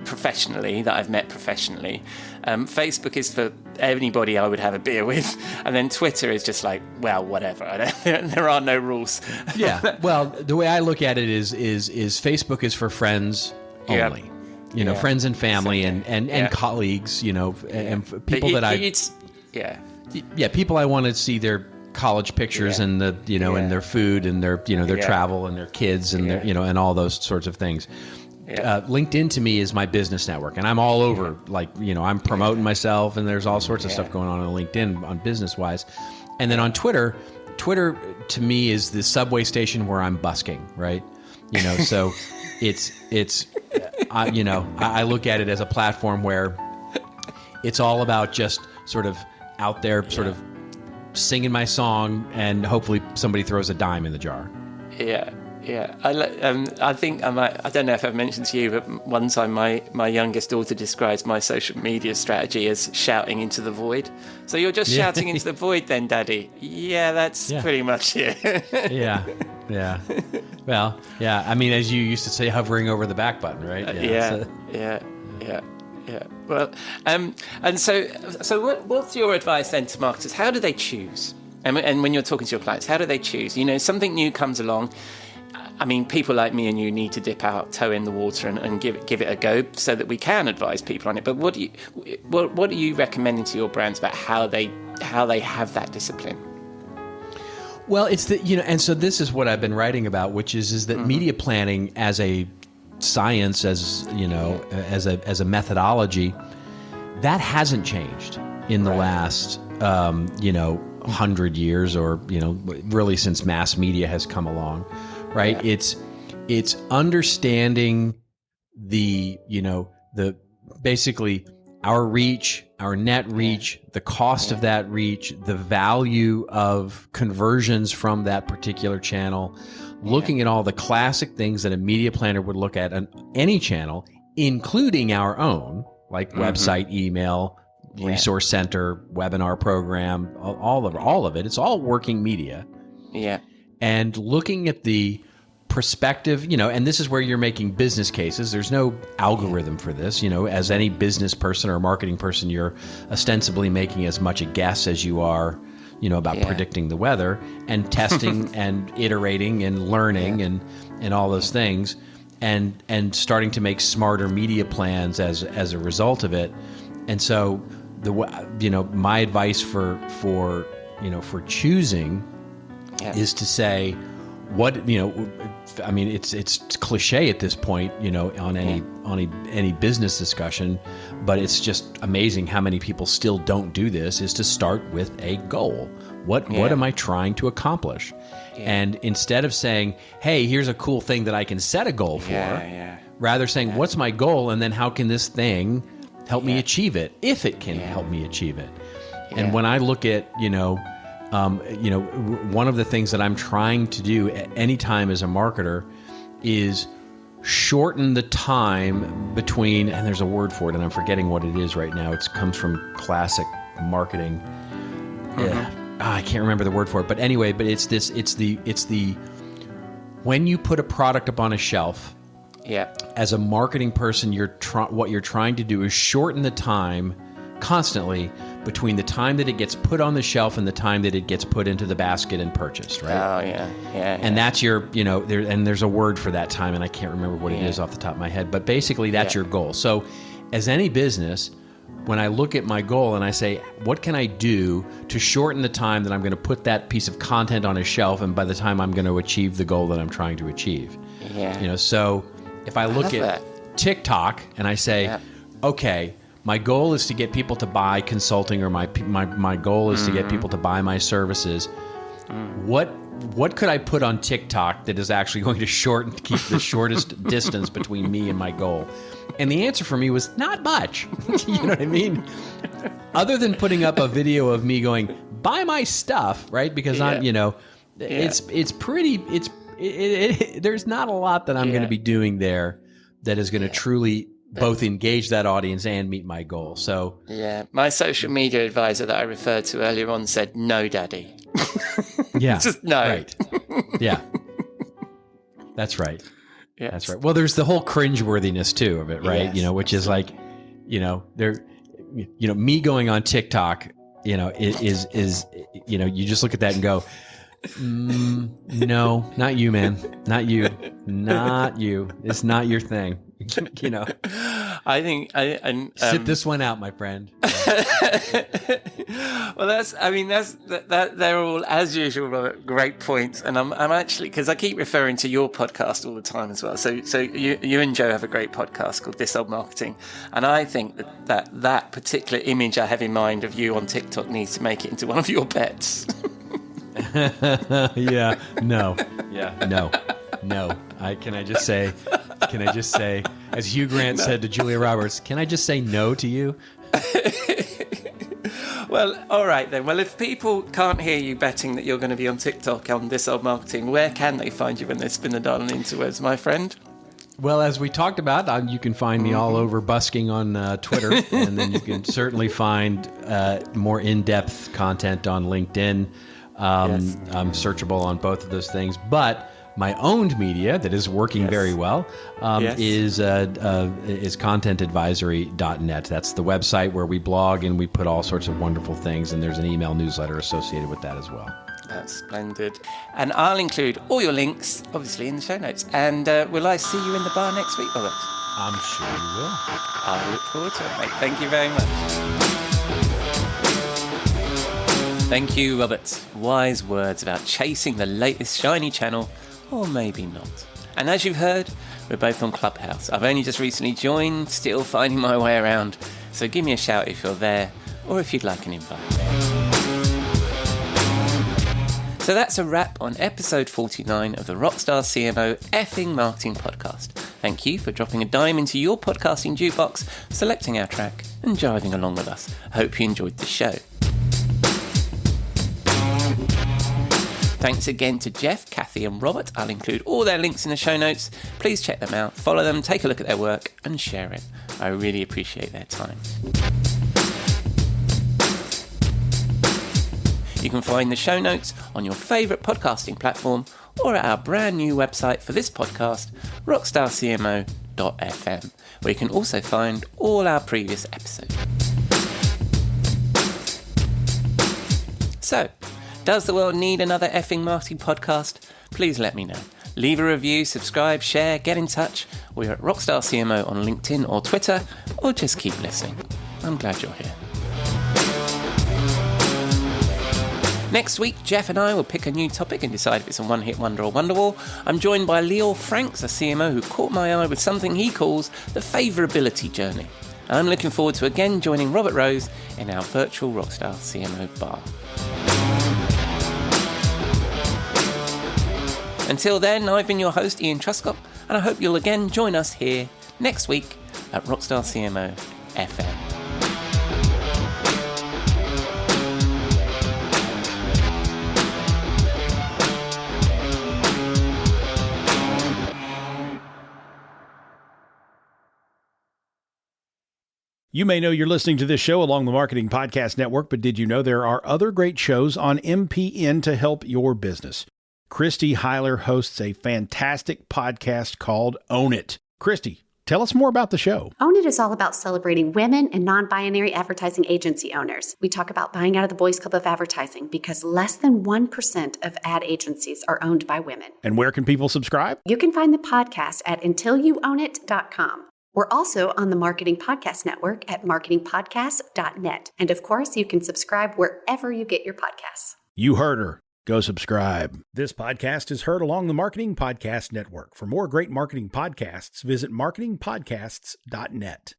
professionally, that I've met professionally. Facebook is for anybody I would have a beer with, and then Twitter is just like, well, whatever. There are no rules. Yeah. Well, the way I look at it is Facebook is for friends only. Friends and family and colleagues. And people people I want to see their college pictures and the and their food and their their travel and their kids and their and all those sorts of things. LinkedIn to me is my business network, and I'm all over. Like I'm promoting myself, and there's all sorts of stuff going on LinkedIn on business wise. And then on Twitter to me is the subway station where I'm busking, right? So it's I look at it as a platform where it's all about just sort of out there sort of singing my song, and hopefully somebody throws a dime in the jar. Yeah. I think I don't know if I've mentioned to you, but one time my youngest daughter describes my social media strategy as shouting into the void. So you're just shouting into the void then, Daddy? Yeah, that's pretty much it. Yeah. Well, I mean, as you used to say, hovering over the back button, right? Yeah. Well, and so what's your advice then to marketers? How do they choose? And when you're talking to your clients, how do they choose? Something new comes along. I mean, people like me and you need to dip our toe in the water and give it a go so that we can advise people on it. But what are you recommending to your brands about how they have that discipline? Well, it's and so this is what I've been writing about, which is that media planning as a science, as as a methodology, that hasn't changed in the last 100 years, or really since mass media has come along, right? It's understanding the basically our reach, our net reach, the cost of that reach, the value of conversions from that particular channel, looking at all the classic things that a media planner would look at on any channel, including our own, like website, email, resource center, webinar program, all of it. It's all working media. Yeah. And looking at the perspective, and this is where you're making business cases. There's no algorithm for this. As any business person or marketing person, you're ostensibly making as much a guess as you are about predicting the weather and testing and iterating and learning and all those things, and starting to make smarter media plans as a result of it. And so my advice for choosing is to say what, I mean, it's cliche at this point, on any business discussion, but it's just amazing how many people still don't do this, is to start with a goal. What am I trying to accomplish? And instead of saying, hey, here's a cool thing that I can set a goal for, rather saying, what's my goal? And then how can this thing help me achieve it, if it can help me achieve it? And when I look at, one of the things that I'm trying to do at any time as a marketer is shorten the time between, and there's a word for it, and I'm forgetting what it is right now. It comes from classic marketing. I can't remember the word for it, but anyway, it's the when you put a product up on a shelf. As a marketing person, what you're trying to do is shorten the time constantly between the time that it gets put on the shelf and the time that it gets put into the basket and purchased, right? Oh, yeah. And that's your, there's a word for that time, and I can't remember what it is off the top of my head, but basically that's your goal. So as any business, when I look at my goal and I say, what can I do to shorten the time that I'm going to put that piece of content on a shelf, and by the time I'm going to achieve the goal that I'm trying to achieve? So if I look at TikTok and I say, okay, my goal is to get people to buy consulting, or my goal is to get people to buy my services. What could I put on TikTok that is actually going to keep the shortest distance between me and my goal? And the answer for me was not much. You know what I mean? Other than putting up a video of me going, buy my stuff, right? Because it's pretty. There's not a lot that I'm going to be doing there that is going to truly both engage that audience and meet my goal. So my social media advisor that I referred to earlier on said, "No, Daddy." Just no. Right. That's right. That's right. Well, there's the whole cringeworthiness too of it, right? Which is like, me going on TikTok, is you just look at that and go, no, not you, man, not you. It's not your thing. I think sit this one out, my friend. Well, they're all, as usual, great points, and I'm actually, because I keep referring to your podcast all the time as well. So you and Joe have a great podcast called This Old Marketing, and I think that particular image I have in mind of you on TikTok needs to make it into one of your bets. No. Can I just say, as Hugh Grant said to Julia Roberts, can I just say no to you? Well, all right then. Well, if people can't hear you betting that you're going to be on TikTok on This Old Marketing, where can they find you when they spin the dial on interwebs, my friend? Well, as we talked about, you can find me all over busking on Twitter, and then you can certainly find more in-depth content on LinkedIn. I'm searchable on both of those things, but my owned media that is working very well is contentadvisory.net. That's the website where we blog and we put all sorts of wonderful things, and there's an email newsletter associated with that as well. That's splendid. And I'll include all your links, obviously, in the show notes. And will I see you in the bar next week, Robert? I'm sure you will. I look forward to it, mate. Thank you very much. Thank you, Robert. Wise words about chasing the latest shiny channel, or maybe not. And as you've heard, we're both on Clubhouse. I've only just recently joined, still finding my way around. So give me a shout if you're there, or if you'd like an invite. So that's a wrap on episode 49 of the Rockstar CMO effing marketing podcast. Thank you for dropping a dime into your podcasting jukebox, selecting our track, and jiving along with us. I hope you enjoyed the show. Thanks again to Jeff, Kathy and Robert. I'll include all their links in the show notes. Please check them out, follow them, take a look at their work and share it. I really appreciate their time. You can find the show notes on your favourite podcasting platform or at our brand new website for this podcast, rockstarcmo.fm, where you can also find all our previous episodes. So, Does the world need another effing marketing podcast? Please let me know. Leave a review, subscribe, share, get in touch. We're at Rockstar CMO on LinkedIn or Twitter, or just keep listening. I'm glad you're here. Next week, Jeff and I will pick a new topic and decide if it's a one-hit wonder or Wonderwall. I'm joined by Leo Franks, a CMO who caught my eye with something he calls the favourability journey. And I'm looking forward to again joining Robert Rose in our virtual Rockstar CMO bar. Until then, I've been your host, Ian Truscott, and I hope you'll again join us here next week at Rockstar CMO FM. You may know you're listening to this show along the Marketing Podcast Network, but did you know there are other great shows on MPN to help your business? Christy Heiler hosts a fantastic podcast called Own It. Christy, tell us more about the show. Own It is all about celebrating women and non-binary advertising agency owners. We talk about buying out of the Boys Club of Advertising because less than 1% of ad agencies are owned by women. And where can people subscribe? You can find the podcast at untilyouownit.com. We're also on the Marketing Podcast Network at marketingpodcast.net. And of course, you can subscribe wherever you get your podcasts. You heard her. Go subscribe. This podcast is heard along the Marketing Podcast Network. For more great marketing podcasts, visit marketingpodcasts.net.